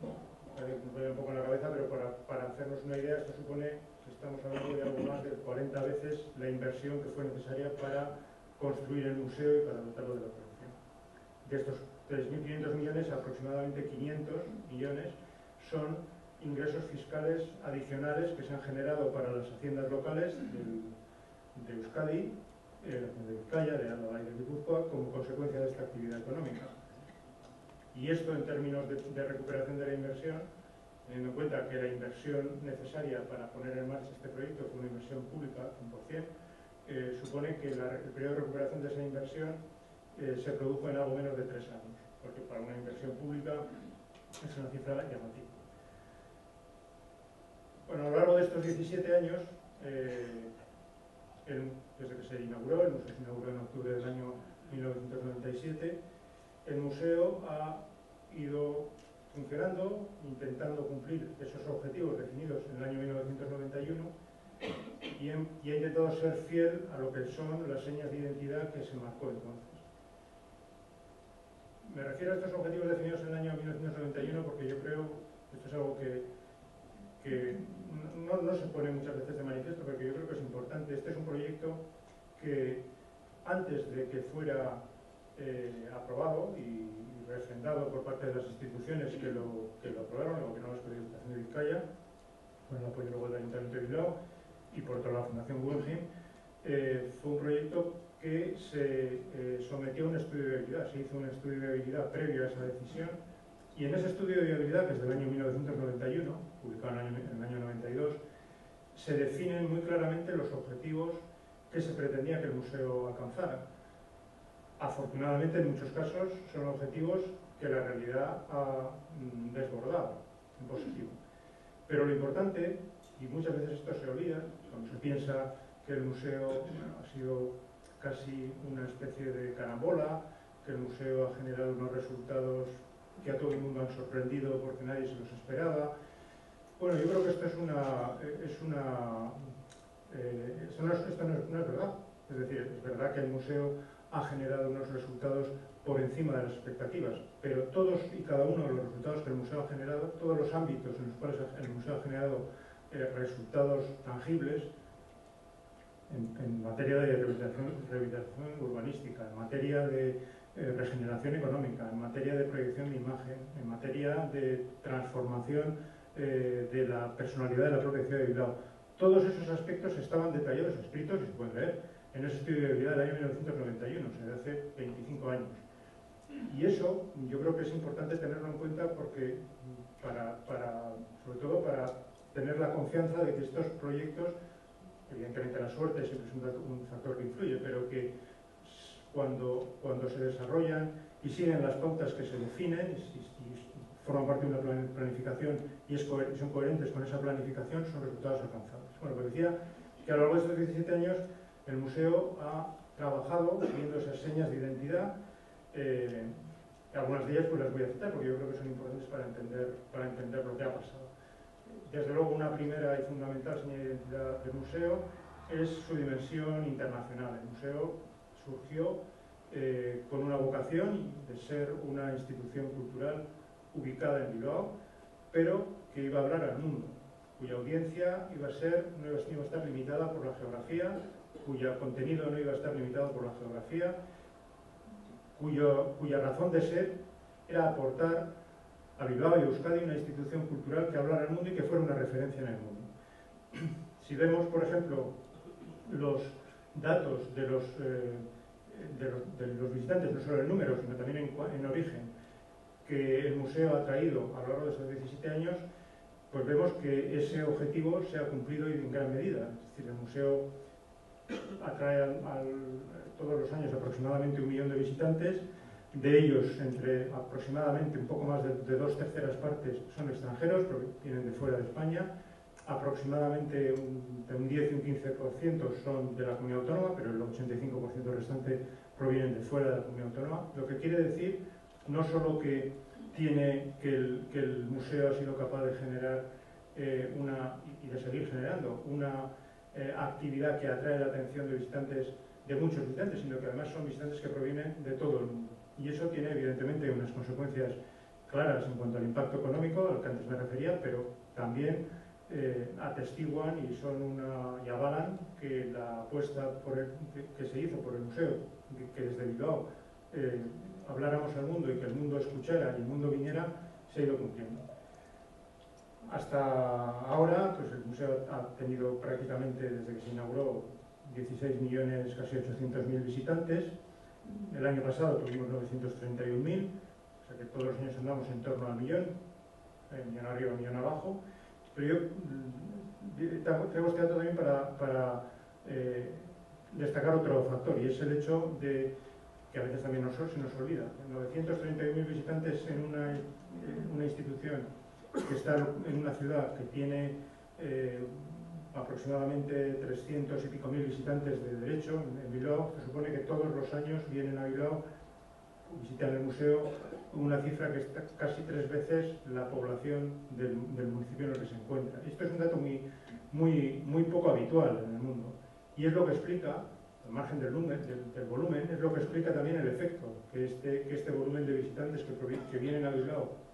nos vayan un poco en la cabeza, pero para hacernos una idea, esto supone que estamos hablando de algo más de 40 veces la inversión que fue necesaria para construir el museo y para dotarlo de la colección. De estos 3.500 millones, aproximadamente 500 millones son ingresos fiscales adicionales que se han generado para las haciendas locales de Euskadi, de Bizkaia, de Álava y de Gipuzkoa, como consecuencia de esta actividad económica. Y esto, en términos de recuperación de la inversión, teniendo en cuenta que la inversión necesaria para poner en marcha este proyecto fue una inversión pública, 100%, supone que el periodo de recuperación de esa inversión se produjo en algo menos de 3 años, porque para una inversión pública es una cifra llamativa. Bueno, a lo largo de estos 17 años, desde que se inauguró, el museo se inauguró en octubre del año 1997, el museo ha ido funcionando, intentando cumplir esos objetivos definidos en el año 1991 y ha intentado ser fiel a lo que son las señas de identidad que se marcó entonces. Me refiero a estos objetivos definidos en el año 1991 porque yo creo que esto es algo que no se pone muchas veces de manifiesto, porque yo creo que es importante. Este es un proyecto que antes de que fuera aprobado y refrendado por parte de las instituciones que lo aprobaron, el Gobierno Vasco de la Diputación de Vizcaya, con el apoyo luego del Ayuntamiento de Bilbao y por toda la Fundación Guggenheim, fue un proyecto que se sometió a un estudio de viabilidad. Se hizo un estudio de viabilidad previo a esa decisión, y en ese estudio de viabilidad, que es del año 1991, publicado en el año 92, se definen muy claramente los objetivos que se pretendía que el museo alcanzara. Afortunadamente, en muchos casos, son objetivos que la realidad ha desbordado en positivo. Pero lo importante, y muchas veces esto se olvida, cuando se piensa que el museo ha sido casi una especie de carambola, que el museo ha generado unos resultados que a todo el mundo han sorprendido porque nadie se los esperaba. Bueno, yo creo que esto no es verdad. Es decir, es verdad que el museo ha generado unos resultados por encima de las expectativas, pero todos y cada uno de los resultados que el museo ha generado, todos los ámbitos en los cuales el museo ha generado resultados tangibles, en materia de rehabilitación urbanística, en materia de regeneración económica, en materia de proyección de imagen, en materia de transformación de la personalidad de la propia ciudad de Bilbao. Todos esos aspectos estaban detallados, escritos, y se pueden leer en ese estudio de viabilidad del año 1991, o sea, de hace 25 años. Y eso yo creo que es importante tenerlo en cuenta porque, sobre todo para tener la confianza de que estos proyectos, evidentemente la suerte siempre es un factor que influye, pero que cuando se desarrollan y siguen las pautas que se definen y forman parte de una planificación y son coherentes con esa planificación, son resultados alcanzables. Bueno, pues decía que a lo largo de estos 17 años el museo ha trabajado siguiendo esas señas de identidad. Algunas de ellas pues las voy a citar porque yo creo que son importantes para entender lo que ha pasado. Desde luego, una primera y fundamental señal de identidad del museo es su dimensión internacional. El museo surgió con una vocación de ser una institución cultural ubicada en Bilbao, pero que iba a hablar al mundo, cuya audiencia no iba a estar limitada por la geografía, cuyo contenido no iba a estar limitado por la geografía, cuya razón de ser era aportar a Bilbao y a Euskadi una institución cultural que hablara al mundo y que fuera una referencia en el mundo. Si vemos, por ejemplo, los datos de los visitantes, no solo en número, sino también en origen, que el museo ha traído a lo largo de estos 17 años, pues vemos que ese objetivo se ha cumplido y en gran medida. Es decir, el museo atrae todos los años aproximadamente 1 millón de visitantes. De ellos, entre aproximadamente un poco más de 2/3 partes son extranjeros, porque vienen de fuera de España. Aproximadamente entre un 10 y un 15% son de la comunidad autónoma, pero el 85% restante provienen de fuera de la comunidad autónoma. Lo que quiere decir no solo que el museo ha sido capaz de generar y de seguir generando una actividad que atrae la atención de muchos visitantes, sino que además son visitantes que provienen de todo el mundo. Y eso tiene evidentemente unas consecuencias claras en cuanto al impacto económico, al que antes me refería, pero también atestiguan y avalan que la apuesta que se hizo por el museo, que desde Bilbao habláramos al mundo y que el mundo escuchara y el mundo viniera, se ha ido cumpliendo. Hasta ahora, pues el museo ha tenido prácticamente, desde que se inauguró, 16 millones, casi 800.000 visitantes. El año pasado tuvimos 931.000, o sea que todos los años andamos en torno al millón. ni en arriba ni en abajo, pero yo traigo este dato también para destacar otro factor, y es el hecho de que a veces también se nos olvida. 931.000 visitantes en una institución que está en una ciudad que tiene aproximadamente 300 y pico mil visitantes de derecho en Bilbao. Se supone que todos los años vienen a Bilbao, visitan el museo, una cifra que es casi 3 veces la población del municipio en el que se encuentra. Esto es un dato muy poco habitual en el mundo, y es lo que explica, al margen del volumen, es lo que explica también el efecto que este volumen de visitantes que vienen a Bilbao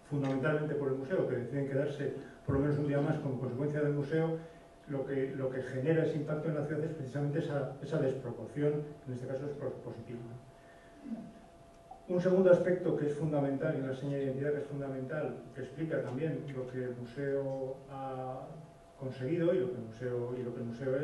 fundamentalmente por el museo, que deciden quedarse por lo menos un día más como consecuencia del museo, lo que genera ese impacto en la ciudad es precisamente esa desproporción, en este caso es positiva. Un segundo aspecto que es fundamental, y una seña de identidad que es fundamental, que explica también lo que el museo ha conseguido y lo que el museo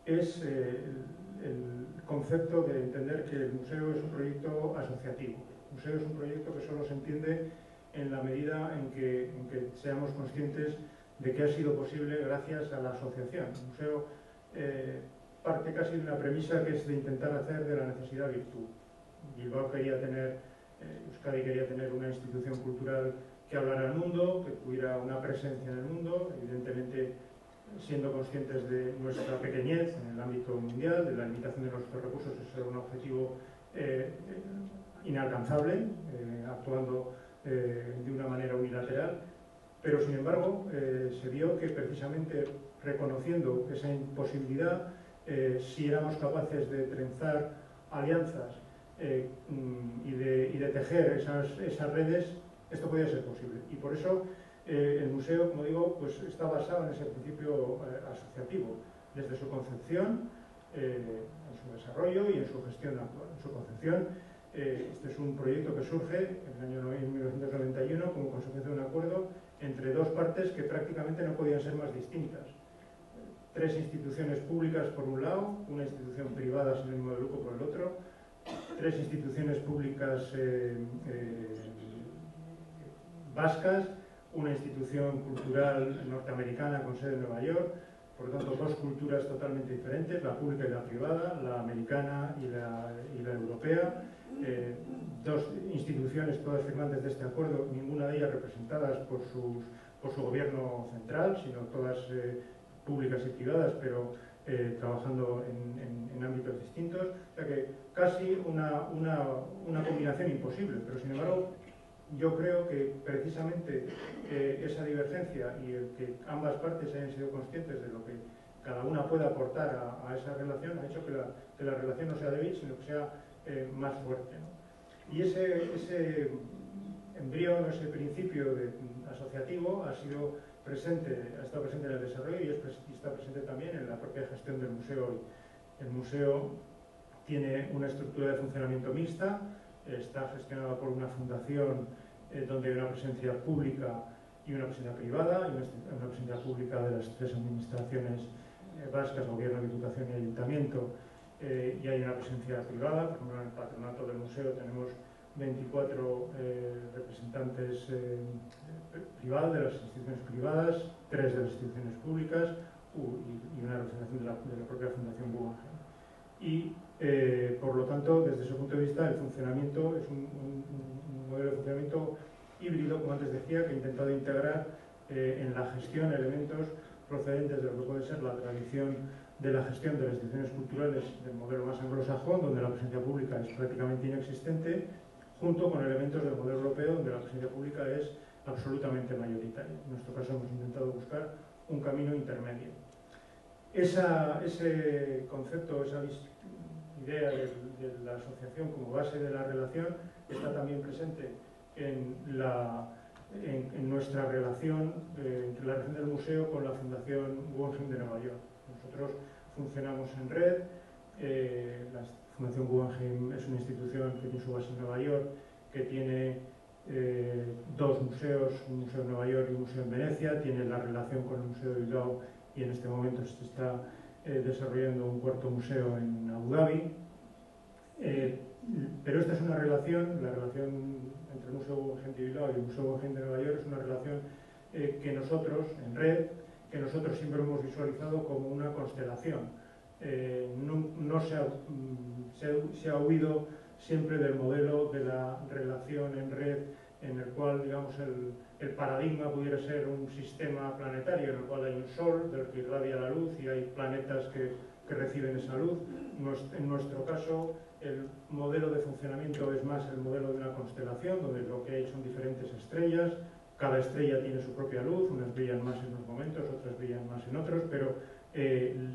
es el concepto de entender que el museo es un proyecto asociativo. El museo es un proyecto que solo se entiende en la medida en que seamos conscientes de que ha sido posible gracias a la asociación. El museo parte casi de una premisa que es de intentar hacer de la necesidad virtud. Bilbao Euskadi quería tener una institución cultural que hablara al mundo, que tuviera una presencia en el mundo, evidentemente siendo conscientes de nuestra pequeñez en el ámbito mundial, de la limitación de nuestros recursos. Ese era un objetivo inalcanzable, actuando de una manera unilateral, pero sin embargo se vio que precisamente reconociendo esa imposibilidad, si éramos capaces de trenzar alianzas y de tejer esas redes, esto podía ser posible. Y por eso el museo, como digo, pues está basado en ese principio asociativo, desde su concepción, en su desarrollo y en su gestión actual. En su concepción, este es un proyecto que surge en el año 1991 como consecuencia de un acuerdo entre dos partes que prácticamente no podían ser más distintas. 3 instituciones públicas por un lado, una institución privada sin ánimo de lucro por el otro, 3 instituciones públicas vascas, una institución cultural norteamericana con sede en Nueva York, por lo tanto 2 culturas totalmente diferentes, la pública y la privada, la americana y la europea, 2 instituciones todas firmantes de este acuerdo, ninguna de ellas representadas por su gobierno central, sino todas públicas y privadas, pero trabajando en ámbitos distintos, o sea que casi una combinación imposible, pero sin embargo yo creo que precisamente esa divergencia y el que ambas partes hayan sido conscientes de lo que cada una puede aportar a esa relación ha hecho que la relación no sea débil, sino que sea más fuerte, ¿no? Y ese embrión, ese principio asociativo ha estado presente en el desarrollo y está presente también en la propia gestión del museo hoy. El museo tiene una estructura de funcionamiento mixta, está gestionado por una fundación donde hay una presencia pública y una presencia privada, y una presencia pública de las 3 administraciones vascas, gobierno, diputación y ayuntamiento, y hay una presencia privada. Por ejemplo, en el patronato del museo tenemos 24 representantes privados de las instituciones privadas, 3 de las instituciones públicas y una representación de la propia Fundación Guggenheim. Y por lo tanto, desde ese punto de vista, el funcionamiento es un modelo de funcionamiento híbrido, como antes decía, que ha intentado integrar en la gestión elementos procedentes de lo que puede ser la tradición de la gestión de las instituciones culturales del modelo más anglosajón, donde la presencia pública es prácticamente inexistente, junto con elementos del modelo europeo, donde la presencia pública es absolutamente mayoritaria. En nuestro caso hemos intentado buscar un camino intermedio. Ese concepto, esa idea de la asociación como base de la relación está también presente en nuestra relación, entre la relación del museo con la Fundación Guggenheim de Nueva York. Nosotros funcionamos en red. La Fundación Guggenheim es una institución que tiene su base en Nueva York, que tiene 2 museos, un museo en Nueva York y un museo en Venecia, tiene la relación con el Museo de Bilbao y en este momento se está desarrollando un 4.º museo en Abu Dhabi. Pero esta es una relación, la relación entre el Museo Guggenheim de Bilbao y el Museo Guggenheim de Nueva York es una relación que nosotros, en red, que nosotros siempre hemos visualizado como una constelación. No se ha huido siempre del modelo de la relación en red en el cual, digamos, el paradigma pudiera ser un sistema planetario en el cual hay un sol del que irradia la luz y hay planetas que reciben esa luz. En nuestro caso, el modelo de funcionamiento es más el modelo de una constelación, donde lo que hay son diferentes estrellas. Cada estrella tiene su propia luz, unas brillan más en unos momentos, otras brillan más en otros, pero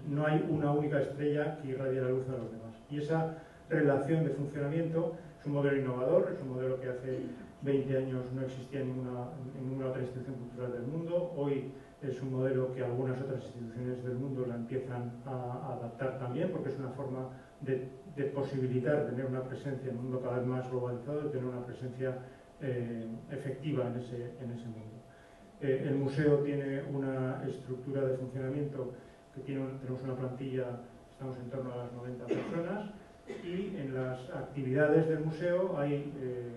no hay una única estrella que irradie la luz a los demás. Y esa relación de funcionamiento es un modelo innovador, es un modelo que hace 20 años no existía en ninguna otra institución cultural del mundo. Hoy es un modelo que algunas otras instituciones del mundo la empiezan a adaptar también, porque es una forma de posibilitar tener una presencia en un mundo cada vez más globalizado, de tener una presencia efectiva en ese mundo. El museo tiene una estructura de funcionamiento que tenemos una plantilla, estamos en torno a las 90 personas, y en las actividades del museo hay,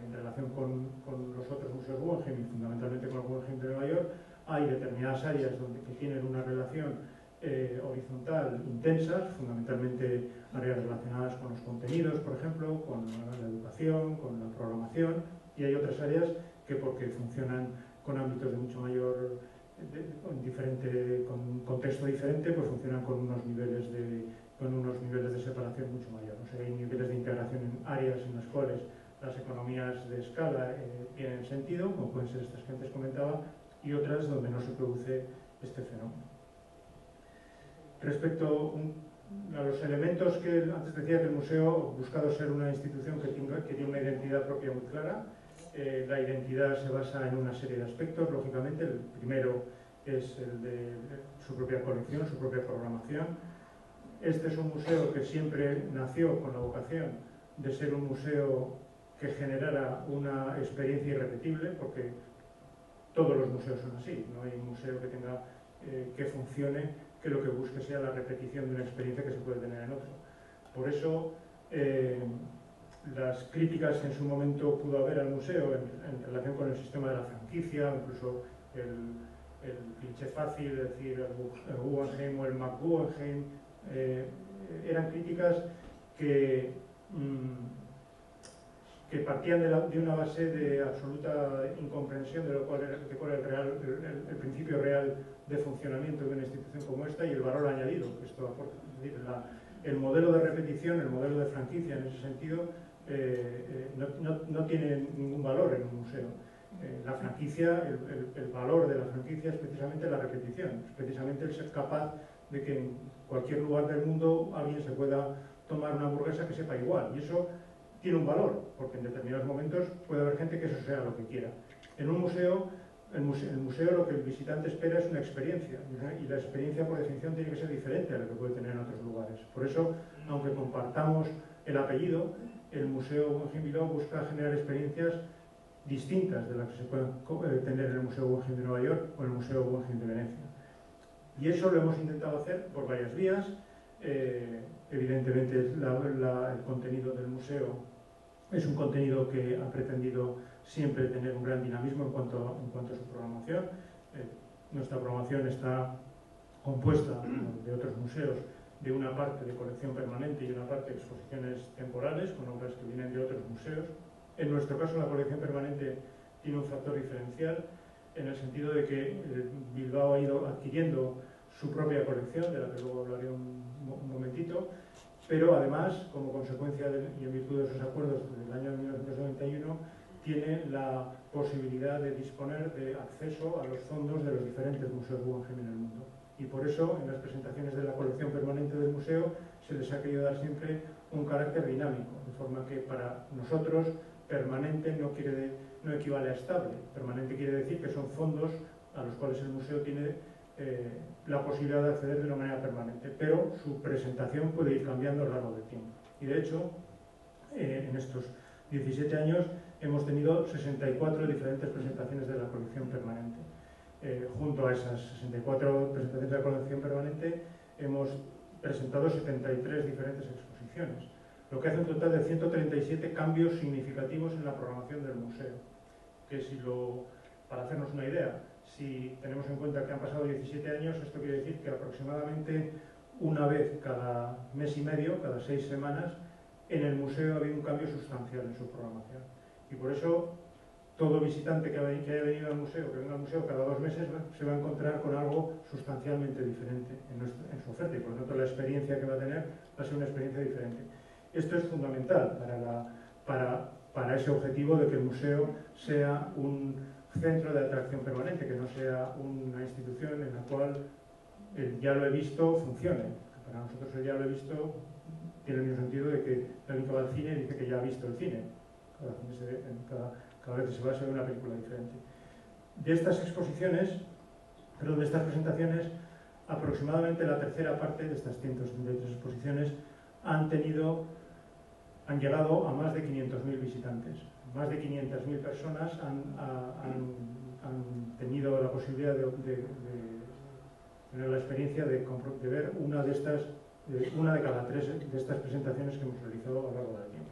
en relación con los otros museos Guggenheim y fundamentalmente con el Guggenheim de Nueva York, hay determinadas áreas que tienen una relación horizontal intensas, fundamentalmente áreas relacionadas con los contenidos, por ejemplo, con la educación, con la programación, y hay otras áreas que, porque funcionan con ámbitos de mucho mayor, con un contexto diferente, pues funcionan con unos niveles de separación mucho mayor. O sea, hay niveles de integración en áreas en las cuales las economías de escala tienen sentido, como pueden ser estas que antes comentaba, y otras donde no se produce este fenómeno. Respecto a los elementos que antes decía, que el museo ha buscado ser una institución que tiene una identidad propia muy clara. La identidad se basa en una serie de aspectos, lógicamente. El primero es el de su propia colección, su propia programación. Este es un museo que siempre nació con la vocación de ser un museo que generara una experiencia irrepetible, porque todos los museos son así. No hay un museo que tenga que funcione que lo que busque sea la repetición de una experiencia que se puede tener en otro. Por eso, las críticas que en su momento pudo haber al museo en relación con el sistema de la franquicia, incluso el cliché fácil, es decir, el Guggenheim o el McGuggenheim, eran críticas que partían de una base de absoluta incomprensión de cuál era el principio real de funcionamiento de una institución como esta y el valor añadido que esto aporta. Es decir, el modelo de repetición, el modelo de franquicia en ese sentido, no tiene ningún valor en un museo. La franquicia, el valor de la franquicia es precisamente la repetición, es precisamente el ser capaz de que en cualquier lugar del mundo alguien se pueda tomar una hamburguesa que sepa igual, y eso tiene un valor, porque en determinados momentos puede haber gente que eso sea lo que quiera. En un museo, el museo lo que el visitante espera es una experiencia, y la experiencia por definición tiene que ser diferente a la que puede tener en otros lugares. Por eso, aunque compartamos el apellido, el Museo Guggenheim Bilbao busca generar experiencias distintas de las que se pueden tener en el Museo Guggenheim de Nueva York o en el Museo Guggenheim de Venecia. Y eso lo hemos intentado hacer por varias vías. Evidentemente, el contenido del museo es un contenido que ha pretendido siempre tener un gran dinamismo en cuanto a su programación. Nuestra programación está compuesta de otros museos, de una parte de colección permanente y una parte de exposiciones temporales, con obras que vienen de otros museos. En nuestro caso, la colección permanente tiene un factor diferencial, en el sentido de que Bilbao ha ido adquiriendo su propia colección, de la que luego hablaré un momentito, pero además, como consecuencia y en virtud de esos acuerdos del año 1991, tiene la posibilidad de disponer de acceso a los fondos de los diferentes museos Guggenheim en el mundo. Y por eso, en las presentaciones de la colección permanente del museo, se les ha querido dar siempre un carácter dinámico, de forma que para nosotros permanente no equivale a estable. Permanente quiere decir que son fondos a los cuales el museo tiene la posibilidad de acceder de una manera permanente, pero su presentación puede ir cambiando a lo largo del tiempo. Y de hecho, en estos 17 años hemos tenido 64 diferentes presentaciones de la colección permanente. Junto a esas 64 presentaciones de la colección permanente hemos presentado 73 diferentes exposiciones. lo que hace un total de 137 cambios significativos en la programación del museo. Que para hacernos una idea, si tenemos en cuenta que han pasado 17 años, esto quiere decir que aproximadamente una vez cada mes y medio, cada 6 semanas, en el museo ha habido un cambio sustancial en su programación. Y por eso todo visitante que haya venido al museo, que venga al museo cada 2 meses, se va a encontrar con algo sustancialmente diferente en su oferta, y por lo tanto la experiencia que va a tener va a ser una experiencia diferente. Esto es fundamental para ese objetivo de que el museo sea un centro de atracción permanente, que no sea una institución en la cual el ya lo he visto funcione. Para nosotros el ya lo he visto tiene el mismo sentido de que alguien que va al cine dice que ya ha visto el cine. Cada vez que se va a ver una película diferente. De estas exposiciones, de estas presentaciones, aproximadamente la tercera parte de estas 173 exposiciones han llegado a más de 500.000 visitantes. Más de 500.000 personas han tenido la posibilidad de tener la experiencia de ver una de cada 3 de estas presentaciones que hemos realizado a lo largo del tiempo.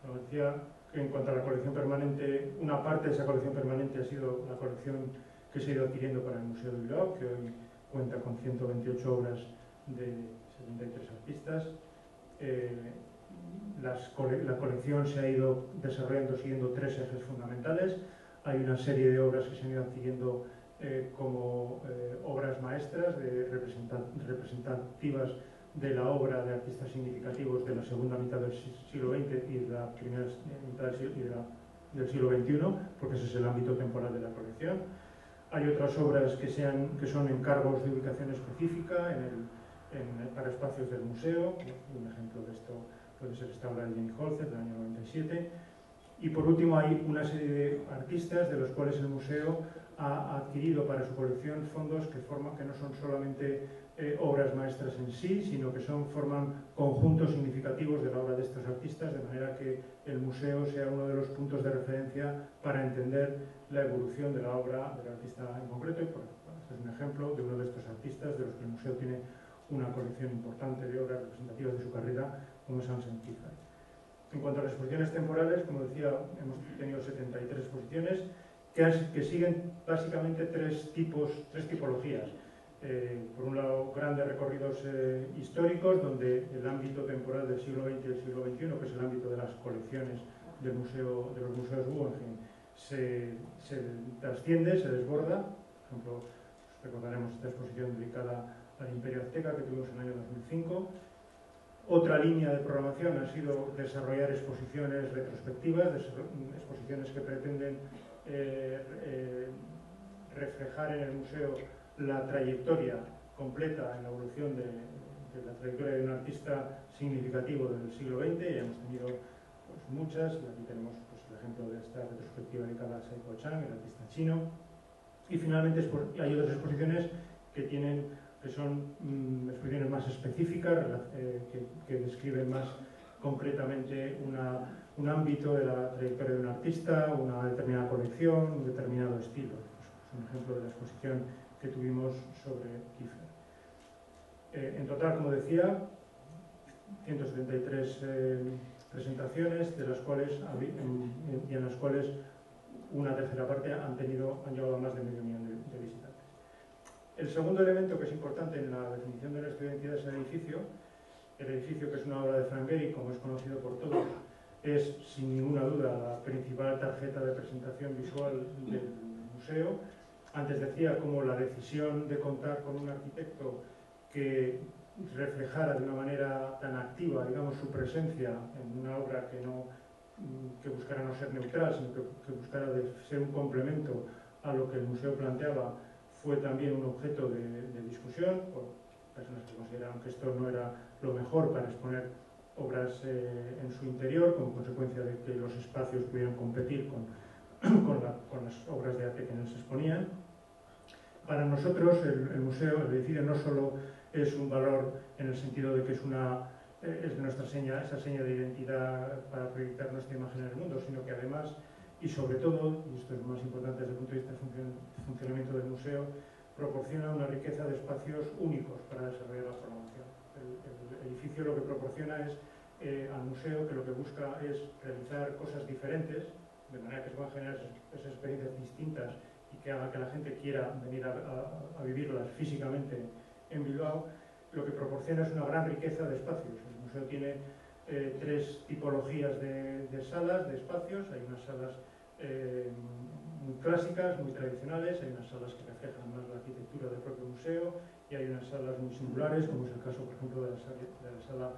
Como decía, en cuanto a la colección permanente, una parte de esa colección permanente ha sido la colección que se ha ido adquiriendo para el Museo de Bilbao, que hoy cuenta con 128 obras de 73 artistas. La colección se ha ido desarrollando siguiendo 3 ejes fundamentales. Hay una serie de obras que se han ido adquiriendo como obras maestras representativas de la obra de artistas significativos de la segunda mitad del siglo XX y de la primera mitad del siglo XXI, porque ese es el ámbito temporal de la colección. Hay otras obras que son encargos de ubicación específica para espacios del museo. Un ejemplo de esto puede ser esta obra de Jenny Holzer del año 97. Y por último hay una serie de artistas de los cuales el museo ha adquirido para su colección fondos que no son solamente obras maestras en sí, sino que forman conjuntos significativos de la obra de estos artistas, de manera que el museo sea uno de los puntos de referencia para entender la evolución de la obra del artista en concreto. Y este es un ejemplo de uno de estos artistas de los que el museo tiene una colección importante de obras representativas de su carrera, como es Anselm Kiefer. En cuanto a las exposiciones temporales, como decía, hemos tenido 73 exposiciones que siguen básicamente tres tipologías. Por un lado, grandes recorridos históricos, donde el ámbito temporal del siglo XX y el siglo XXI, que es el ámbito de las colecciones de los museos Guggenheim, se trasciende, se desborda. Por ejemplo, recordaremos esta exposición dedicada al Imperio Azteca que tuvimos en el año 2005. Otra línea de programación ha sido desarrollar exposiciones retrospectivas, exposiciones que pretenden reflejar en el museo la trayectoria completa en la evolución de la trayectoria de un artista significativo del siglo XX. Ya hemos tenido muchas, y aquí tenemos el ejemplo de esta retrospectiva dedicada a Saiko Chang, el artista chino. Y finalmente hay otras exposiciones que son exposiciones más específicas, que describen más concretamente un ámbito de la trayectoria de un artista, una determinada colección, un determinado estilo. Es un ejemplo de la exposición que tuvimos sobre Kiefer. En total, como decía, 173 presentaciones, en las cuales una tercera parte han llegado a más de medio millón de visitantes. El segundo elemento que es importante en la definición de nuestra identidad es el edificio. El edificio, que es una obra de Frank Gehry, como es conocido por todos, es sin ninguna duda la principal tarjeta de presentación visual del museo. Antes decía cómo la decisión de contar con un arquitecto que reflejara de una manera tan activa, digamos, su presencia en una obra que buscara no ser neutral, sino que buscara ser un complemento a lo que el museo planteaba, fue también un objeto de discusión por personas que consideraron que esto no era lo mejor para exponer obras en su interior, como consecuencia de que los espacios pudieran competir con las obras de arte que en él se exponían. Para nosotros el museo, el edificio, no solo es un valor en el sentido de que es nuestra seña, esa seña de identidad para proyectar nuestra imagen en el mundo, sino que además, y sobre todo, y esto es lo más importante desde el punto de vista del funcionamiento del museo, proporciona una riqueza de espacios únicos para desarrollar la programación. el edificio lo que proporciona es al museo, que lo que busca es realizar cosas diferentes, de manera que se puedan generar esas experiencias distintas y que haga que la gente quiera venir a vivirlas físicamente en Bilbao. Lo que proporciona es una gran riqueza de espacios. El museo tiene tres tipologías de salas, de espacios. Hay unas salas muy clásicas, muy tradicionales, hay unas salas que reflejan más la arquitectura del propio museo y hay unas salas muy singulares, como es el caso, por ejemplo, de la sala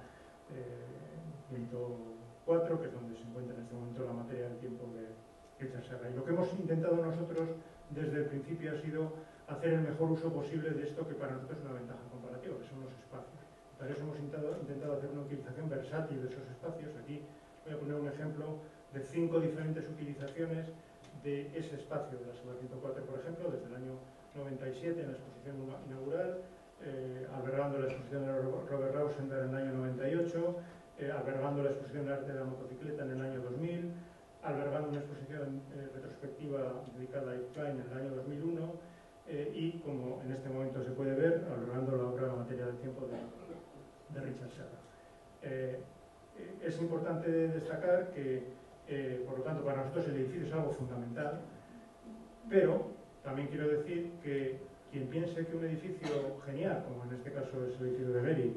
104, que es donde se encuentra en este momento la materia del tiempo de Richard Serra. Y lo que hemos intentado nosotros desde el principio ha sido hacer el mejor uso posible de esto, que para nosotros es una ventaja comparativa, que son los espacios. Para eso hemos intentado hacer una utilización versátil de esos espacios. Aquí voy a poner un ejemplo de 5 diferentes utilizaciones de ese espacio de la sala 104, por ejemplo, desde el año 97 en la exposición inaugural, albergando la exposición de Robert Rauschenberg en el año 98, albergando la exposición de arte de la motocicleta en el año 2000, albergando una exposición retrospectiva dedicada a Yves Klein en el año 2001 y, como en este momento se puede ver, albergando la obra La materia del tiempo de Richard Serra. Es importante destacar que, por lo tanto, para nosotros el edificio es algo fundamental, pero también quiero decir que quien piense que un edificio genial, como en este caso es el edificio de Gehry,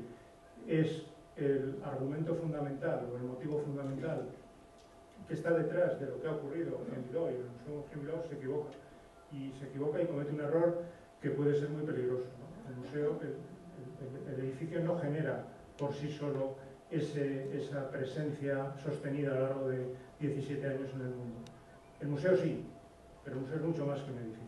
es el argumento fundamental o el motivo fundamental que está detrás de lo que ha ocurrido en Bilbao y en el Museo de Bilbao, se equivoca. Y se equivoca y comete un error que puede ser muy peligroso, ¿no? El museo, el edificio no genera por sí solo esa presencia sostenida a lo largo de 17 años en el mundo. El museo sí, pero el museo es mucho más que un edificio.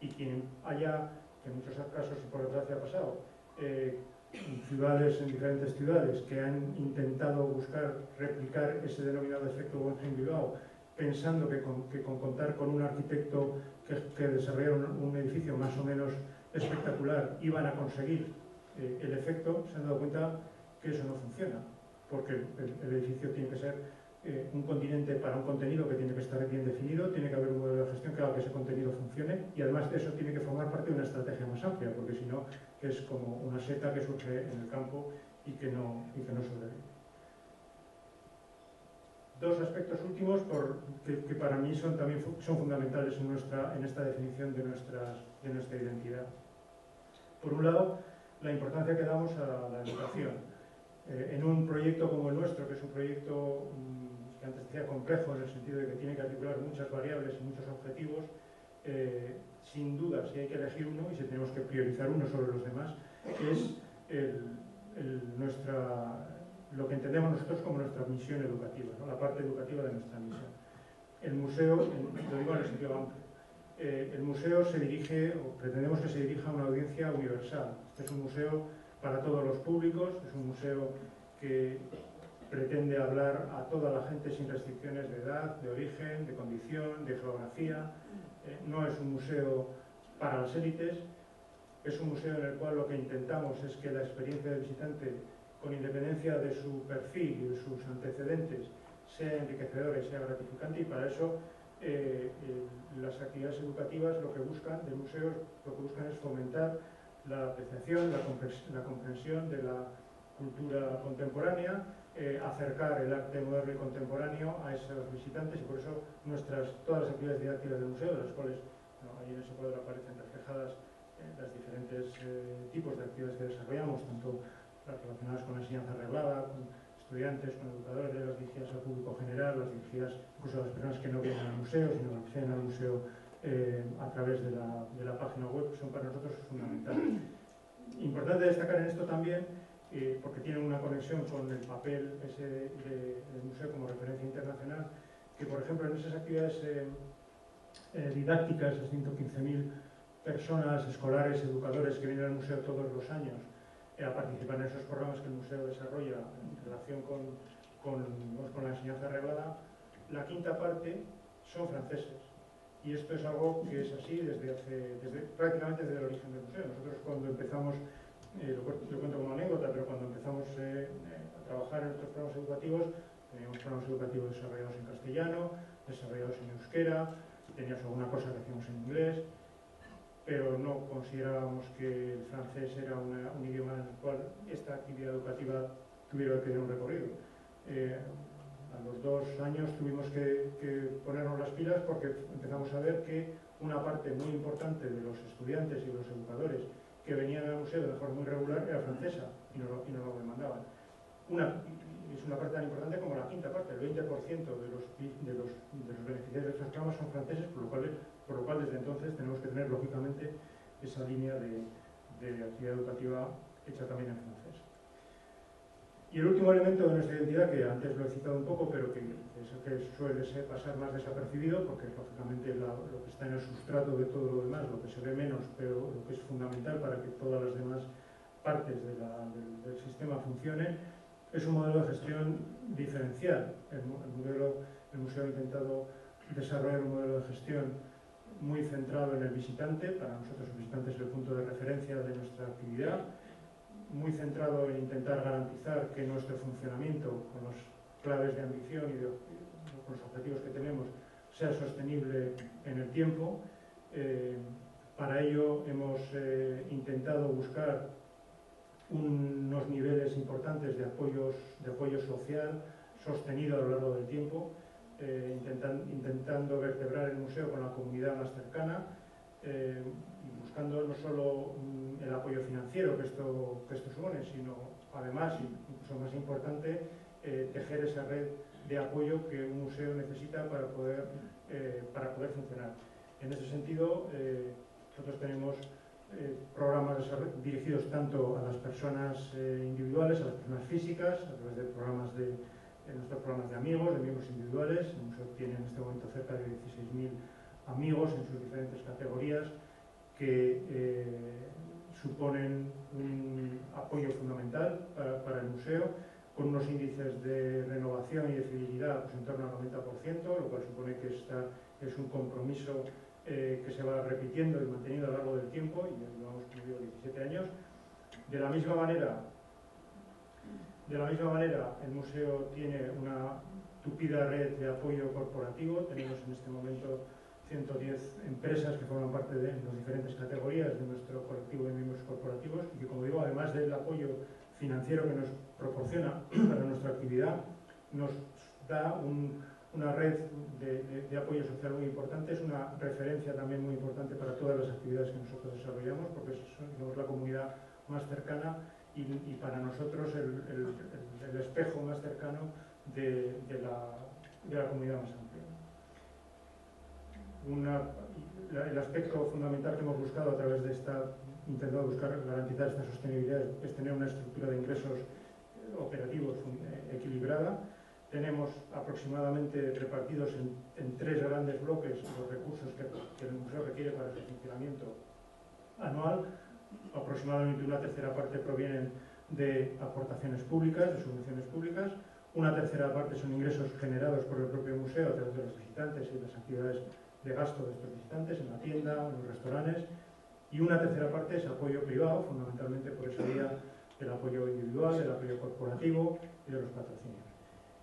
Y quien haya, que en muchos casos y por desgracia ha pasado, en diferentes ciudades que han intentado buscar replicar ese denominado efecto Guggenheim Bilbao, pensando que con contar con un arquitecto que desarrollara un edificio más o menos espectacular iban a conseguir el efecto, se han dado cuenta que eso no funciona, porque el edificio tiene que ser un continente para un contenido que tiene que estar bien definido, tiene que haber un modelo de gestión que haga que ese contenido funcione y además de eso tiene que formar parte de una estrategia más amplia, porque si no es como una seta que surge en el campo y que no sobrevive. Dos aspectos últimos que para mí también son fundamentales en esta definición de nuestra identidad. Por un lado, la importancia que damos a la educación. En un proyecto como el nuestro, que es un proyecto que antes decía complejo, en el sentido de que tiene que articular muchas variables y muchos objetivos, sin duda, si hay que elegir uno y si tenemos que priorizar uno sobre los demás, es lo que entendemos nosotros como nuestra misión educativa, ¿no? La parte educativa de nuestra misión. El museo, lo digo en el sentido amplio, el museo se dirige, o pretendemos que se dirija a una audiencia universal. Este es un museo para todos los públicos, es un museo que pretende hablar a toda la gente sin restricciones de edad, de origen, de condición, de geografía. No es un museo para las élites, es un museo en el cual lo que intentamos es que la experiencia del visitante, con independencia de su perfil y de sus antecedentes, sea enriquecedora y sea gratificante, y para eso las actividades educativas del museo lo que buscan es fomentar la apreciación, la comprensión de la cultura contemporánea, acercar el arte moderno y contemporáneo a esos visitantes, y por eso todas las actividades didácticas del museo, de las cuales ahí en ese cuadro aparecen reflejadas los diferentes tipos de actividades que desarrollamos, tanto las relacionadas con la enseñanza reglada, con estudiantes, con educadores, las dirigidas al público general, las dirigidas incluso a las personas que no vienen al museo, sino que acceden al museo a través de la página web, son para nosotros fundamentales. Importante destacar en esto también, porque tiene una conexión con el papel del museo como referencia internacional, que por ejemplo en esas actividades didácticas, esas 115.000 personas, escolares, educadores que vienen al museo todos los años a participar en esos programas que el museo desarrolla en relación con la enseñanza reglada, la quinta parte son franceses. Y esto es algo que es así prácticamente desde el origen del museo. Nosotros cuando empezamos, lo cuento como anécdota, pero cuando empezamos a trabajar en estos programas educativos, teníamos programas educativos desarrollados en castellano, desarrollados en euskera, teníamos alguna cosa que hacíamos en inglés. pero no considerábamos que el francés era un idioma en el cual esta actividad educativa tuviera que tener un recorrido. A los 2 años tuvimos que ponernos las pilas porque empezamos a ver que una parte muy importante de los estudiantes y los educadores que venían al museo de forma muy regular era francesa y nos lo demandaban. Es una parte tan importante como la quinta parte, el 20% de los beneficiarios de estos programas son franceses, por lo cual desde entonces tenemos que tener lógicamente esa línea de actividad educativa hecha también en francés. Y el último elemento de nuestra identidad, que antes lo he citado un poco, pero que es el que suele pasar más desapercibido, porque lógicamente lo que está en el sustrato de todo lo demás, lo que se ve menos, pero lo que es fundamental para que todas las demás partes del sistema funcionen, es un modelo de gestión diferencial. El museo ha intentado desarrollar un modelo de gestión muy centrado en el visitante. Para nosotros el visitante es el punto de referencia de nuestra actividad, muy centrado en intentar garantizar que nuestro funcionamiento, con las claves de ambición y con los objetivos que tenemos, sea sostenible en el tiempo. Para ello hemos intentado buscar unos niveles importantes de apoyo social sostenido a lo largo del tiempo, intentando vertebrar el museo con la comunidad más cercana, y buscando no solo el apoyo financiero que esto supone, sino además, incluso más importante, tejer esa red de apoyo que un museo necesita para poder funcionar. En ese sentido, nosotros tenemos programas dirigidos tanto a las personas individuales, a las personas físicas, a través de nuestros programas de amigos, de miembros individuales. El museo tiene en este momento cerca de 16.000 amigos en sus diferentes categorías que suponen un apoyo fundamental para el museo, con unos índices de renovación y de fidelidad pues en torno al 90%, lo cual supone que es un compromiso que se va repitiendo y manteniendo a lo largo del tiempo, y ya llevamos, como digo, 17 años. De la misma manera, el museo tiene una tupida red de apoyo corporativo. Tenemos en este momento 110 empresas que forman parte de las diferentes categorías de nuestro colectivo de miembros corporativos y que, como digo, además del apoyo financiero que nos proporciona para nuestra actividad, nos da una red de apoyo social muy importante. Es una referencia también muy importante para todas las actividades que nosotros desarrollamos, porque somos la comunidad más cercana y para nosotros el espejo más cercano de la comunidad más amplia. El aspecto fundamental que hemos buscado a través de intentado garantizar esta sostenibilidad es tener una estructura de ingresos operativos equilibrada. Tenemos aproximadamente repartidos en 3 grandes bloques los recursos que el museo requiere para su funcionamiento anual. Aproximadamente una tercera parte provienen de aportaciones públicas, de subvenciones públicas. Una tercera parte son ingresos generados por el propio museo a través de los visitantes y las actividades de gasto de estos visitantes en la tienda, en los restaurantes. Y una tercera parte es apoyo privado, fundamentalmente por esa vía del apoyo individual, del apoyo corporativo y de los patrocinios.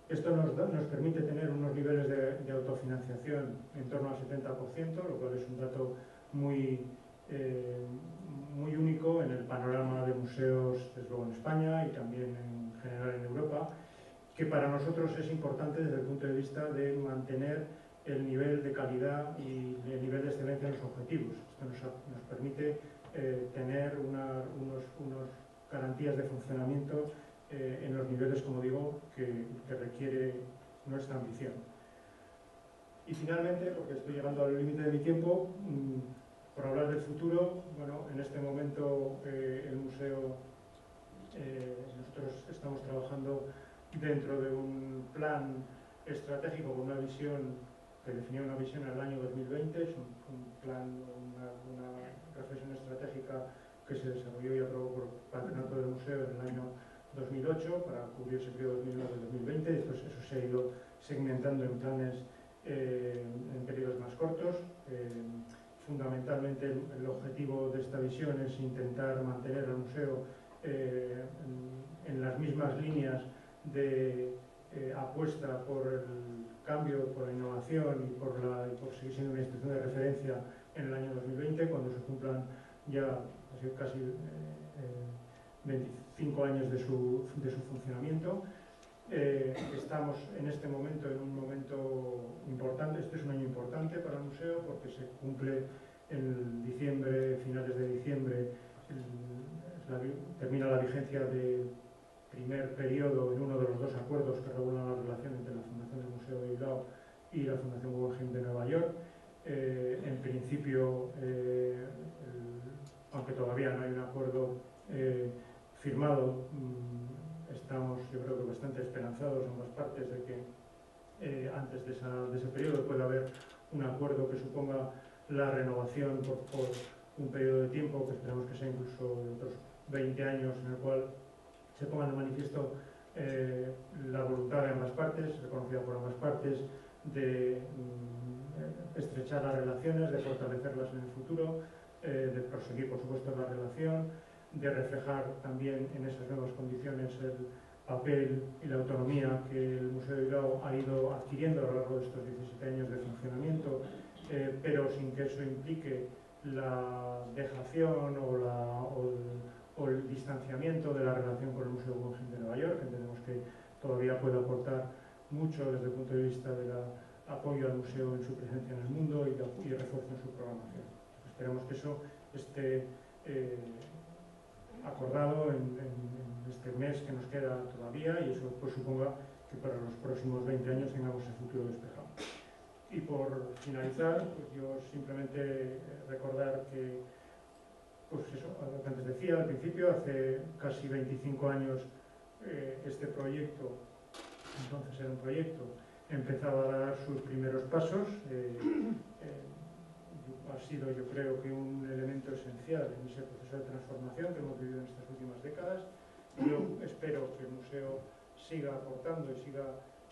Esto nos permite tener unos niveles de autofinanciación en torno al 70%, lo cual es un dato muy único en el panorama de museos, desde luego en España y también en general en Europa, que para nosotros es importante desde el punto de vista de mantener el nivel de calidad y el nivel de excelencia en los objetivos. Esto nos permite tener unas garantías de funcionamiento en los niveles, como digo, que requiere nuestra ambición. Y finalmente, porque estoy llegando al límite de mi tiempo, por hablar del futuro, bueno, en este momento el museo, nosotros estamos trabajando dentro de un plan estratégico con una visión que definía una visión en el año 2020, es un plan, una reflexión estratégica que se desarrolló y aprobó por el Patronato del Museo en el año 2008 para cubrir ese periodo 2009-2020. Después eso se ha ido segmentando en planes en periodos más cortos. Fundamentalmente el objetivo de esta visión es intentar mantener al museo en las mismas líneas de apuesta por el cambio, por la innovación y por seguir siendo una institución de referencia en el año 2020, cuando cuando se cumplan ya casi 25 años de su funcionamiento. Estamos en este momento en un momento importante. Este es un año importante para el museo porque se cumple en diciembre, finales de diciembre, termina la vigencia del primer periodo en uno de los dos acuerdos que regulan la relación entre la Fundación del Museo de Bilbao y la Fundación Guggenheim de Nueva York. En principio, aunque todavía no hay un acuerdo firmado, estamos, yo creo que bastante esperanzados ambas partes de que antes de ese periodo pueda haber un acuerdo que suponga la renovación por un periodo de tiempo que esperamos que sea incluso de otros 20 años, en el cual se ponga de manifiesto la voluntad de ambas partes, reconocida por ambas partes, de estrechar las relaciones, de fortalecerlas en el futuro, de proseguir, por supuesto, la relación, de reflejar también en esas nuevas condiciones el papel y la autonomía que el Museo de Bilbao ha ido adquiriendo a lo largo de estos 17 años de funcionamiento, pero sin que eso implique la dejación o el distanciamiento de la relación con el Museo Guggenheim de Nueva York. Entendemos que todavía puede aportar mucho desde el punto de vista del apoyo al museo en su presencia en el mundo y refuerzo en su programación. Esperamos que eso esté acordado en este mes que nos queda todavía, y eso pues suponga que para los próximos 20 años tengamos el futuro despejado. Y por finalizar, pues yo simplemente recordar que, pues eso, lo que antes decía al principio, hace casi 25 años este proyecto, entonces era un proyecto, empezaba a dar sus primeros pasos. Ha sido, yo creo, que un elemento esencial en ese proceso de transformación que hemos vivido en estas últimas décadas. Yo espero que el museo siga aportando y siga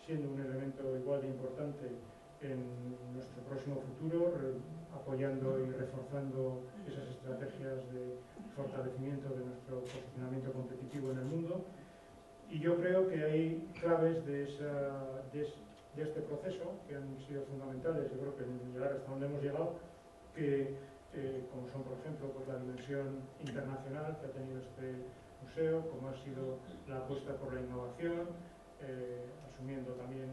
siendo un elemento igual de importante en nuestro próximo futuro, apoyando y reforzando esas estrategias de fortalecimiento de nuestro posicionamiento competitivo en el mundo. Y yo creo que hay claves de este proceso que han sido fundamentales, yo creo que en llegar hasta donde hemos llegado, que como son, por ejemplo, pues la dimensión internacional que ha tenido este museo, como ha sido la apuesta por la innovación, asumiendo también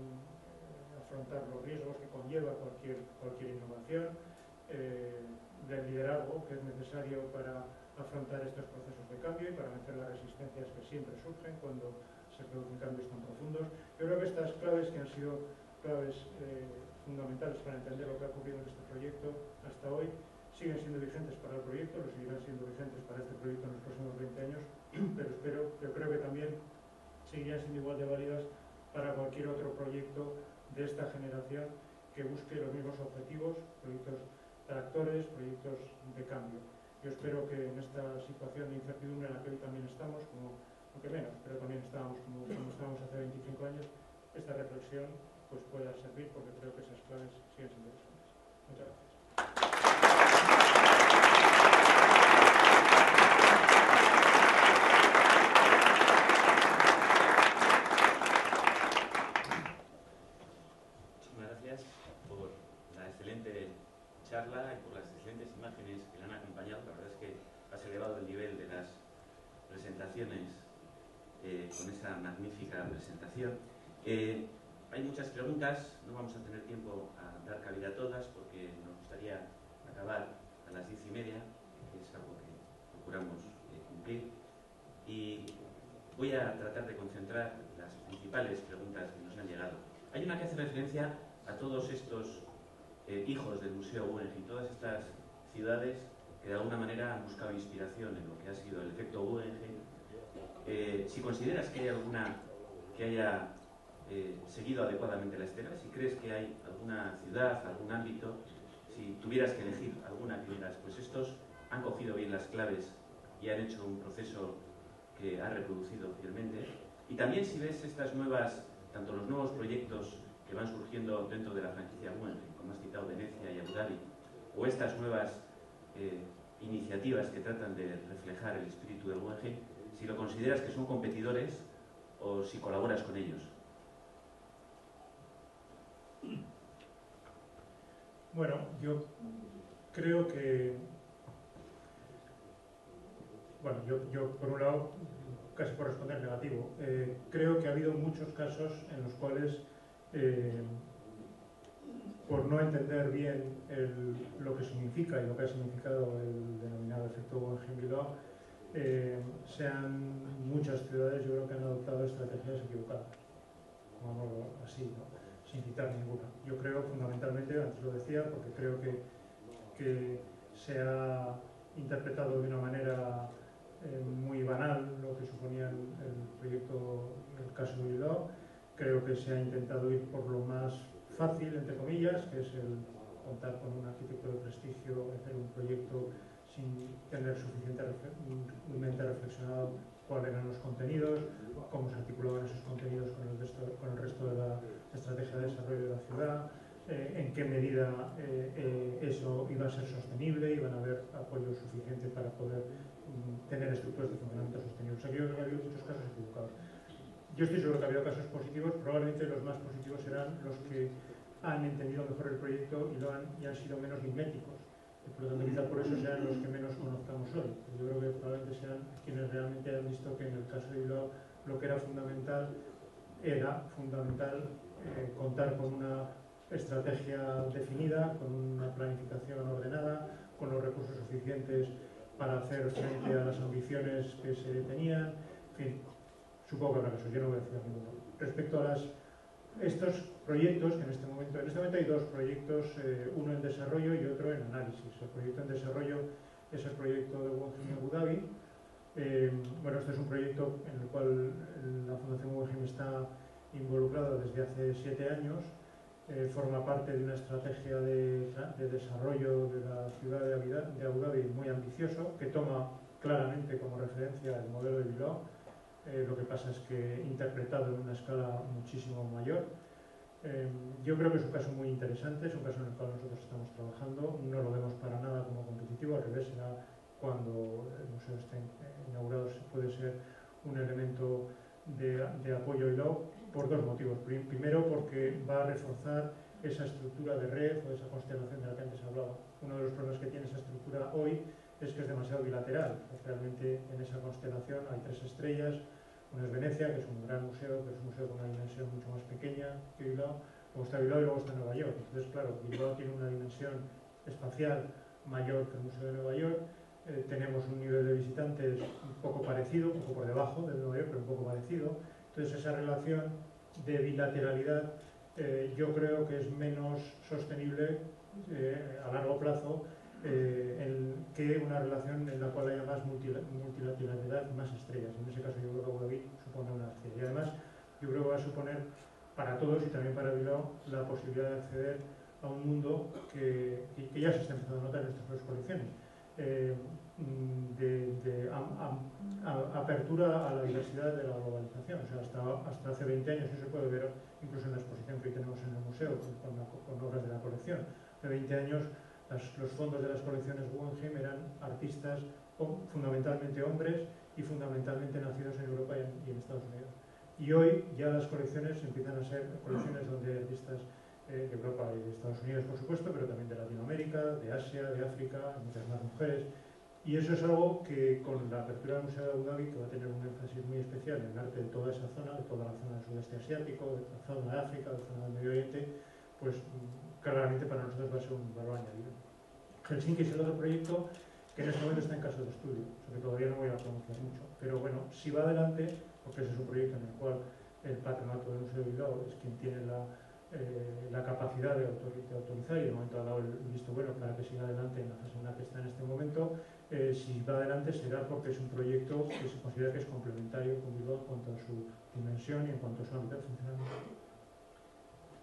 afrontar los riesgos que conlleva cualquier innovación, del liderazgo que es necesario para afrontar estos procesos de cambio y para vencer las resistencias que siempre surgen cuando se producen cambios tan profundos. Yo creo que estas claves, que han sido claves fundamentales para entender lo que ha ocurrido en este proyecto hasta hoy, siguen siendo vigentes para el proyecto, lo seguirán siendo vigentes para este proyecto en los próximos 20 años, pero yo creo que también seguirán siendo igual de válidas para cualquier otro proyecto de esta generación que busque los mismos objetivos, proyectos tractores, proyectos de cambio. Yo espero que en esta situación de incertidumbre en la que hoy también estamos, aunque menos, pero también estábamos como estábamos hace 25 años, esta reflexión pues pueda servir, porque creo que esas claves siguen siendo vigentes. Muchas gracias. Charla y por las excelentes imágenes que le han acompañado. La verdad es que has elevado el nivel de las presentaciones con esa magnífica presentación. Hay muchas preguntas, no vamos a tener tiempo a dar cabida a todas porque nos gustaría acabar a las 10:30, que es algo que procuramos cumplir, y voy a tratar de concentrar las principales preguntas que nos han llegado. Hay una que hace referencia a todos estos hijos del Museo Guggenheim, todas estas ciudades que de alguna manera han buscado inspiración en lo que ha sido el efecto Guggenheim. Si consideras que hay alguna que haya seguido adecuadamente la estela, si crees que hay alguna ciudad, algún ámbito, si tuvieras que elegir alguna que digas, pues estos han cogido bien las claves y han hecho un proceso que ha reproducido fielmente. Y también si ves estas nuevas, tanto los nuevos proyectos que van surgiendo dentro de la franquicia Guggenheim, como has citado Venecia y Abu Dhabi, o estas nuevas iniciativas que tratan de reflejar el espíritu del Guggenheim, si lo consideras que son competidores o si colaboras con ellos. Bueno, yo creo que bueno, yo por un lado, casi por responder negativo, creo que ha habido muchos casos en los cuales, por no entender bien lo que significa y lo que ha significado el denominado efecto Guggenheim-Bilbao, muchas ciudades, yo creo que han adoptado estrategias equivocadas, digámoslo así, ¿no? Sin citar ninguna. Yo creo fundamentalmente, antes lo decía, porque creo que se ha interpretado de una manera muy banal lo que suponía el proyecto, el caso de Bilbao. Creo que se ha intentado ir por lo más fácil, entre comillas, que es el contar con un arquitecto de prestigio, hacer un proyecto sin tener suficientemente reflexionado cuáles eran los contenidos, cómo se articulaban esos contenidos con el resto de la estrategia de desarrollo de la ciudad, en qué medida eso iba a ser sostenible, iban a haber apoyo suficiente para poder tener estructuras de funcionamiento sostenibles. O sea, que yo creo que ha habido muchos casos equivocados. Yo estoy seguro que ha habido casos positivos, probablemente los más positivos serán los que han entendido mejor el proyecto y han sido menos miméticos. Por lo tanto, quizá por eso sean los que menos conozcamos hoy. Yo creo que probablemente sean quienes realmente han visto que en el caso de Bilbao lo que era fundamental contar con una estrategia definida, con una planificación ordenada, con los recursos suficientes para hacer frente a las ambiciones que se tenían. En fin, supongo que habrá casos, yo no voy a decir ninguno. Respecto a estos proyectos, que en este momento hay dos proyectos, uno en desarrollo y otro en análisis. El proyecto en desarrollo es el proyecto de Guggenheim Abu Dhabi. Bueno, este es un proyecto en el cual la Fundación Guggenheim está involucrada desde hace 7 años. Forma parte de una estrategia de desarrollo de la ciudad de Abu Dhabi muy ambicioso, que toma claramente como referencia el modelo de Bilbao. Lo que pasa es que interpretado en una escala muchísimo mayor. Yo creo que es un caso muy interesante, es un caso en el cual nosotros estamos trabajando, no lo vemos para nada como competitivo, al revés, será cuando el museo esté inaugurado puede ser un elemento de apoyo y luego por dos motivos. Primero, porque va a reforzar esa estructura de red o esa constelación de la que antes hablaba. Uno de los problemas que tiene esa estructura hoy es que es demasiado bilateral. Realmente en esa constelación hay 3 estrellas. Uno es Venecia, que es un gran museo, pero es un museo con una dimensión mucho más pequeña que Bilbao. Luego está Bilbao y luego está Nueva York. Entonces, claro, Bilbao tiene una dimensión espacial mayor que el Museo de Nueva York. Tenemos un nivel de visitantes un poco parecido, un poco por debajo del Nueva York, pero un poco parecido. Entonces, esa relación de bilateralidad yo creo que es menos sostenible a largo plazo que una relación en la cual haya más multilateralidad y más estrellas. En ese caso yo creo que Abu Dhabi supone una estrella. Y además yo creo que va a suponer para todos y también para Bilbao la posibilidad de acceder a un mundo que ya se está empezando a notar en estas 2 colecciones. De apertura a la diversidad de la globalización. O sea, hasta hace 20 años, eso se puede ver incluso en la exposición que hoy tenemos en el museo con obras de la colección. Hace 20 años los fondos de las colecciones Guggenheim eran artistas fundamentalmente hombres y fundamentalmente nacidos en Europa y en Estados Unidos. Y hoy ya las colecciones empiezan a ser colecciones donde hay artistas de Europa y de Estados Unidos, por supuesto, pero también de Latinoamérica, de Asia, de África, muchas más mujeres. Y eso es algo que con la apertura del Museo de Abu Dhabi, que va a tener un énfasis muy especial en el arte de toda esa zona, de toda la zona del sudeste asiático, de la zona de África, de la zona del Medio Oriente, pues claramente para nosotros va a ser un valor añadido. Helsinki es el otro proyecto que en este momento está en caso de estudio, o sea que todavía no voy a pronunciar mucho. Pero bueno, si va adelante, porque ese es un proyecto en el cual el patronato del Museo de Bilbao es quien tiene la capacidad de autorizar y de momento ha dado el visto bueno para que siga adelante en la fase en la que está en este momento. Si va adelante será porque es un proyecto que se considera que es complementario con Bilbao en cuanto a su dimensión y en cuanto a su ámbito de funcionamiento.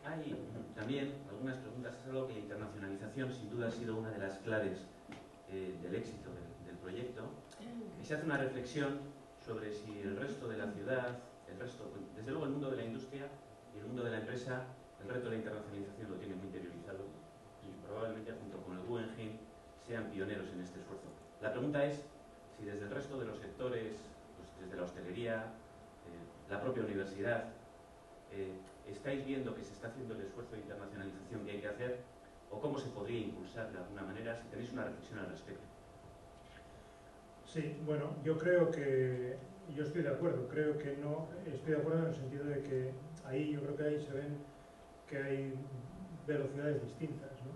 Hay también algunas preguntas. Es algo que la internacionalización sin duda ha sido una de las claves del éxito del proyecto. Y se hace una reflexión sobre si el resto de la ciudad, desde luego el mundo de la industria y el mundo de la empresa, el reto de la internacionalización lo tiene muy interiorizado y probablemente junto con el Guggenheim sean pioneros en este esfuerzo. La pregunta es si desde el resto de los sectores, pues desde la hostelería, la propia universidad, estáis viendo que se está haciendo el esfuerzo de internacionalización que hay que hacer o cómo se podría impulsar de alguna manera, si tenéis una reflexión al respecto. Sí, bueno, yo creo que, yo estoy de acuerdo, creo que no, estoy de acuerdo en el sentido de que ahí, yo creo que ahí se ven que hay velocidades distintas, ¿no?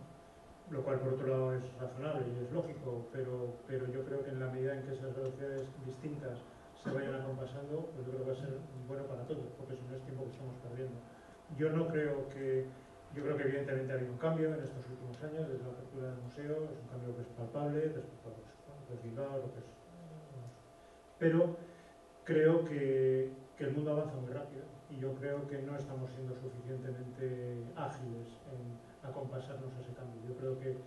Lo cual por otro lado es razonable y es lógico, pero yo creo que en la medida en que esas velocidades distintas se vayan acompasando, pues yo creo que va a ser bueno para todos, porque si no es tiempo que estamos perdiendo. Yo no creo que, yo creo que evidentemente ha habido un cambio en estos últimos años desde la apertura del museo, es un cambio que es palpable respecto a lo que es Bilbao, lo que es, pero creo que el mundo avanza muy rápido y yo creo que no estamos siendo suficientemente ágiles en acompasarnos a ese cambio. Yo creo que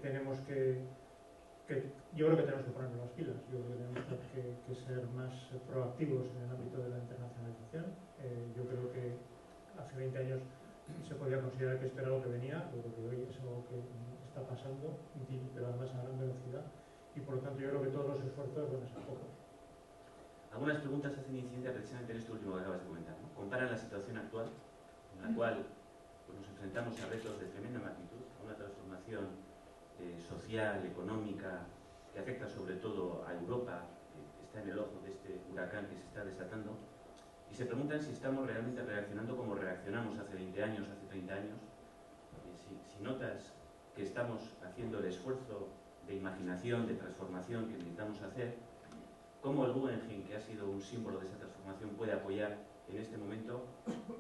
tenemos yo creo que tenemos que ponernos las pilas, yo creo que tenemos que ser más proactivos en el ámbito de la internacionalización. Yo creo que hace 20 años se podía considerar que esto era lo que venía, yo creo que hoy es algo que está pasando, pero además a gran velocidad, y por lo tanto yo creo que todos los esfuerzos van a ser pocos. Algunas preguntas hacen incidencia precisamente en esto último que acabas de comentar, ¿no? Comparan la situación actual, en la cual pues, nos enfrentamos a retos de tremenda magnitud, a una transformación social, económica, que afecta sobre todo a Europa, que está en el ojo de este huracán que se está desatando, y se preguntan si estamos realmente reaccionando como reaccionamos hace 20 años, hace 30 años, si notas que estamos haciendo el esfuerzo de imaginación, de transformación que necesitamos hacer, cómo el Guggenheim, que ha sido un símbolo de esa transformación, puede apoyar en este momento,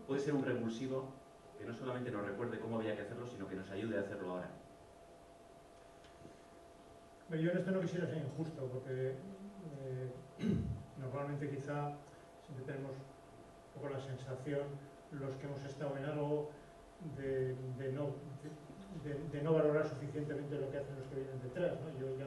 puede ser un revulsivo que no solamente nos recuerde cómo había que hacerlo, sino que nos ayude a hacerlo ahora. Yo en esto no quisiera ser injusto, porque normalmente quizá siempre tenemos un poco la sensación, los que hemos estado en algo, de no valorar suficientemente lo que hacen los que vienen detrás, ¿no? Yo ya,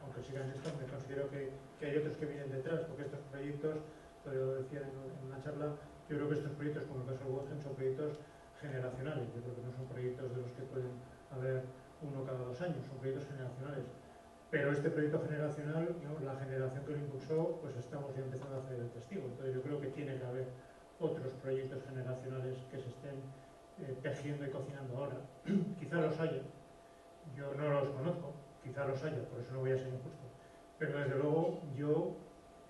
aunque siga en esto, me considero que hay otros que vienen detrás, porque estos proyectos, lo decía en una charla, yo creo que estos proyectos, como el caso de Guggenheim, son proyectos generacionales. Yo creo que no son proyectos de los que pueden haber uno cada 2 años, son proyectos generacionales. Pero este proyecto generacional, ¿no? La generación que lo impulsó, pues estamos ya empezando a hacer el testigo. Entonces yo creo que tiene que haber otros proyectos generacionales que se estén tejiendo y cocinando ahora. Quizá los haya, yo no los conozco, quizá los haya, por eso no voy a ser injusto. Pero desde luego yo,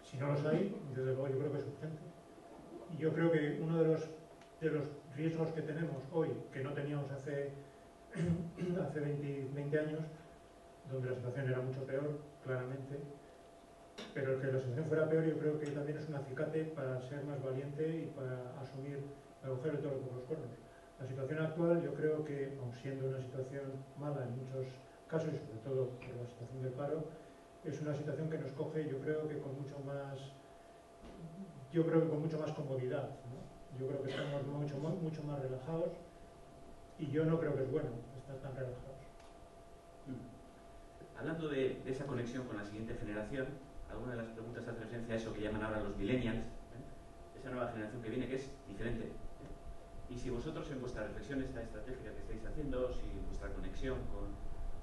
si no los hay, desde luego yo creo que es urgente. Y yo creo que uno de los riesgos que tenemos hoy, que no teníamos hace 20 años, donde la situación era mucho peor, claramente, pero el que la situación fuera peor yo creo que también es un acicate para ser más valiente y para asumir el agujero de todo por los cuernos. La situación actual yo creo que, aun siendo una situación mala en muchos casos, y sobre todo por la situación del paro, es una situación que nos coge yo creo que con mucho más comodidad, ¿no? Yo creo que estamos mucho más relajados y yo no creo que es bueno estar tan relajados. Hablando de esa conexión con la siguiente generación, alguna de las preguntas hace referencia a eso que llaman ahora los millennials, esa nueva generación que viene que es diferente. Y si vosotros en vuestra reflexión esta estratégica que estáis haciendo, si vuestra conexión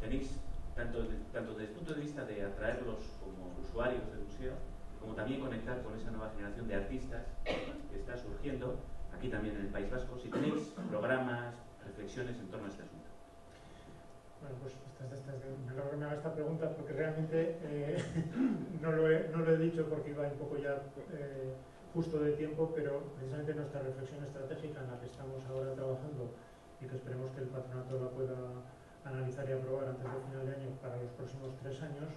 tenéis tanto desde el punto de vista de atraerlos como usuarios del museo, como también conectar con esa nueva generación de artistas que está surgiendo, aquí también en el País Vasco, si tenéis programas, reflexiones en torno a este asunto. Bueno, pues me alegro que me haga esta pregunta porque realmente no lo he dicho porque iba un poco ya justo de tiempo, pero precisamente nuestra reflexión estratégica en la que estamos ahora trabajando y que esperemos que el patronato la pueda analizar y aprobar antes del final de año para los próximos 3 años,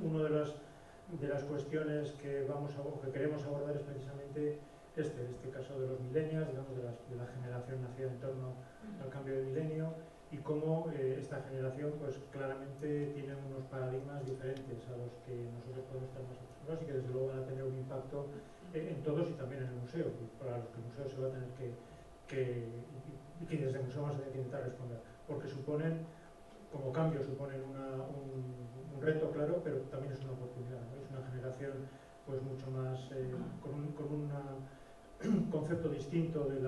una de las cuestiones que queremos abordar es precisamente este caso de los millennials, digamos, de la generación nacida en torno al cambio de milenio, y cómo esta generación pues claramente tiene unos paradigmas diferentes a los que nosotros podemos estar más acostumbrados y que desde luego van a tener un impacto en todos y también en el museo, y para los que el museo se va a tener que desde el museo vamos a tener que intentar responder, porque como cambio suponen un reto, claro, pero también es una oportunidad, ¿no? Es una generación pues mucho más con un concepto distinto del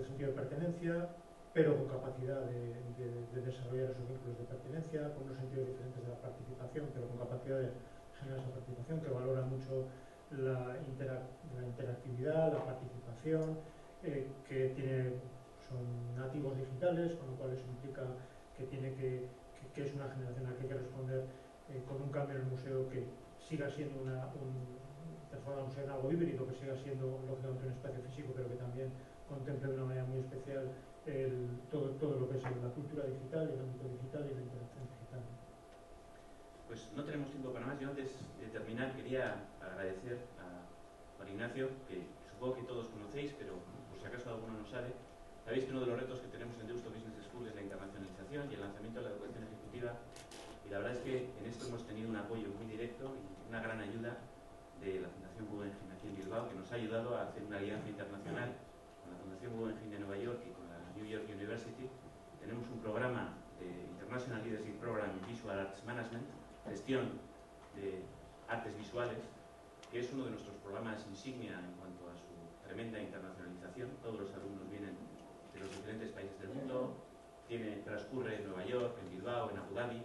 sentido de pertenencia, pero con capacidad de desarrollar esos vínculos de pertenencia, con unos sentidos diferentes de la participación, pero con capacidad de generar esa participación, que valora mucho la interactividad, la participación, que son nativos digitales, con lo cual eso implica que es una generación a la que hay que responder con un cambio en el museo que siga siendo transformarnos en algo híbrido, que siga siendo lógicamente un espacio físico, pero que también contemple de una manera muy especial todo lo que es la cultura digital, el ámbito digital y la interacción digital. Pues no tenemos tiempo para más. Yo antes de terminar quería agradecer a Juan Ignacio, que supongo que todos conocéis, pero por si acaso alguno no sabe. Sabéis que uno de los retos que tenemos en Deusto Business School es la internacionalización y el lanzamiento de la educación ejecutiva, y la verdad es que en esto hemos tenido un apoyo muy directo y una gran ayuda de la Fundación Guggenheim aquí en Bilbao, que nos ha ayudado a hacer una alianza internacional con la Fundación Guggenheim de Nueva York y con la New York University. Tenemos un programa de International Leadership Program in Visual Arts Management, gestión de artes visuales, que es uno de nuestros programas insignia en cuanto a su tremenda internacionalización. Todos los alumnos vienen de los diferentes países del mundo, transcurre en Nueva York, en Bilbao, en Abu Dhabi,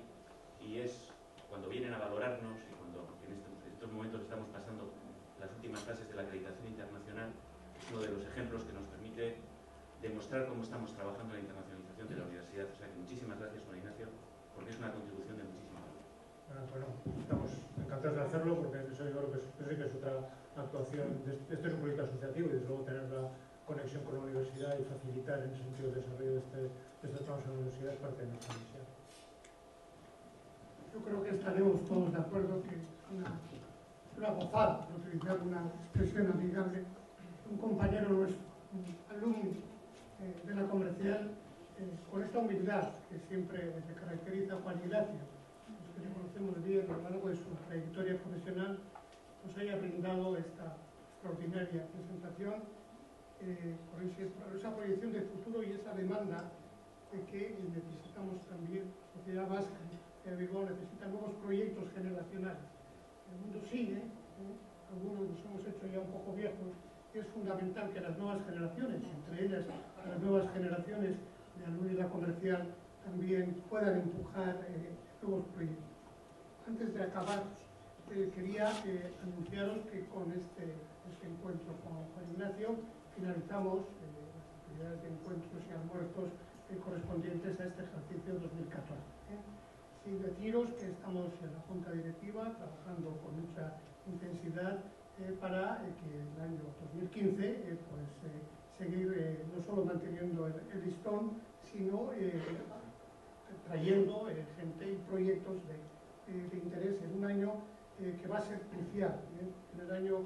y es cuando vienen a valorarnos y cuando en estos momentos estamos pasando las últimas fases de la acreditación internacional, es uno de los ejemplos que nos permite demostrar cómo estamos trabajando en la internacionalización de la universidad. O sea que muchísimas gracias, Juan Ignacio, porque es una contribución de muchísimo valor. Bueno, estamos encantados de hacerlo, porque eso yo creo que es otra actuación. Este es un proyecto asociativo y desde luego tener la conexión con la universidad y facilitar en ese sentido el desarrollo de este trabajo en la universidad es parte de nuestra misión. Yo creo que estaremos todos de acuerdo que es una gozada, por utilizar una expresión amigable. Un compañero nuestro, un alumno de la comercial, con esta humildad que siempre le caracteriza a Juan Ignacio, los que le conocemos bien a lo largo de su trayectoria profesional, nos haya brindado esta extraordinaria presentación por esa proyección de futuro y esa demanda de que necesitamos también, la sociedad vasca de Bilbao necesita nuevos proyectos generacionales. El mundo sigue, algunos nos hemos hecho ya un poco viejos, y es fundamental que las nuevas generaciones, entre ellas las nuevas generaciones de alumnos de la comercial, también puedan empujar nuevos proyectos. Antes de acabar, quería anunciaros que con este encuentro con Juan Ignacio finalizamos las actividades de encuentros y almuerzos correspondientes a este ejercicio 2014. Sin deciros que estamos en la Junta Directiva trabajando con mucha intensidad para que el año 2015 seguir no solo manteniendo el listón, sino trayendo gente y proyectos de interés en un año que va a ser crucial. En el año,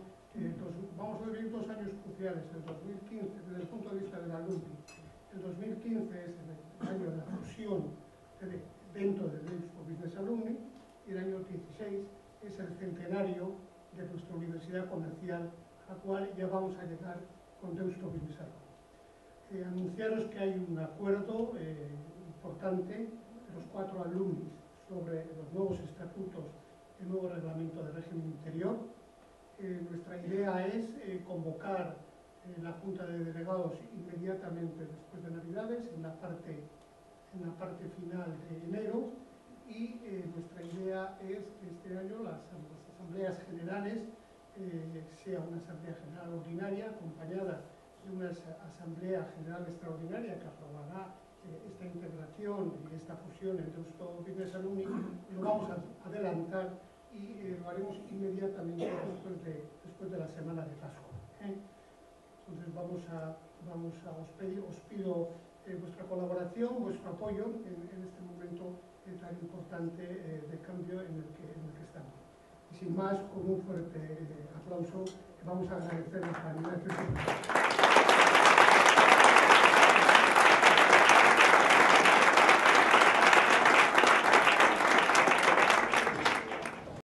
vamos a vivir 2 años cruciales, el 2015, desde el punto de vista del alumni. El 2015 es el año de la fusión dentro del Deusto Business Alumni, y el año 16 es el centenario de nuestra universidad comercial, a la cual ya vamos a llegar con Deusto Business Alumni. Anunciaros que hay un acuerdo importante de los 4 alumnis sobre los nuevos estatutos, el nuevo reglamento de régimen interior. Nuestra idea es convocar la Junta de Delegados inmediatamente después de Navidades, en la parte final de enero, y nuestra idea es que este año las asambleas generales sea una asamblea general ordinaria acompañada de una asamblea general extraordinaria que aprobará esta integración y esta fusión entre Deusto Business Alumni. Lo vamos a adelantar y lo haremos inmediatamente después de la semana de Pascua. Entonces os pido vuestra colaboración, vuestro apoyo en este momento tan importante de cambio en el que estamos. Y sin más, con un fuerte aplauso, vamos a agradecer a Juan Ignacio.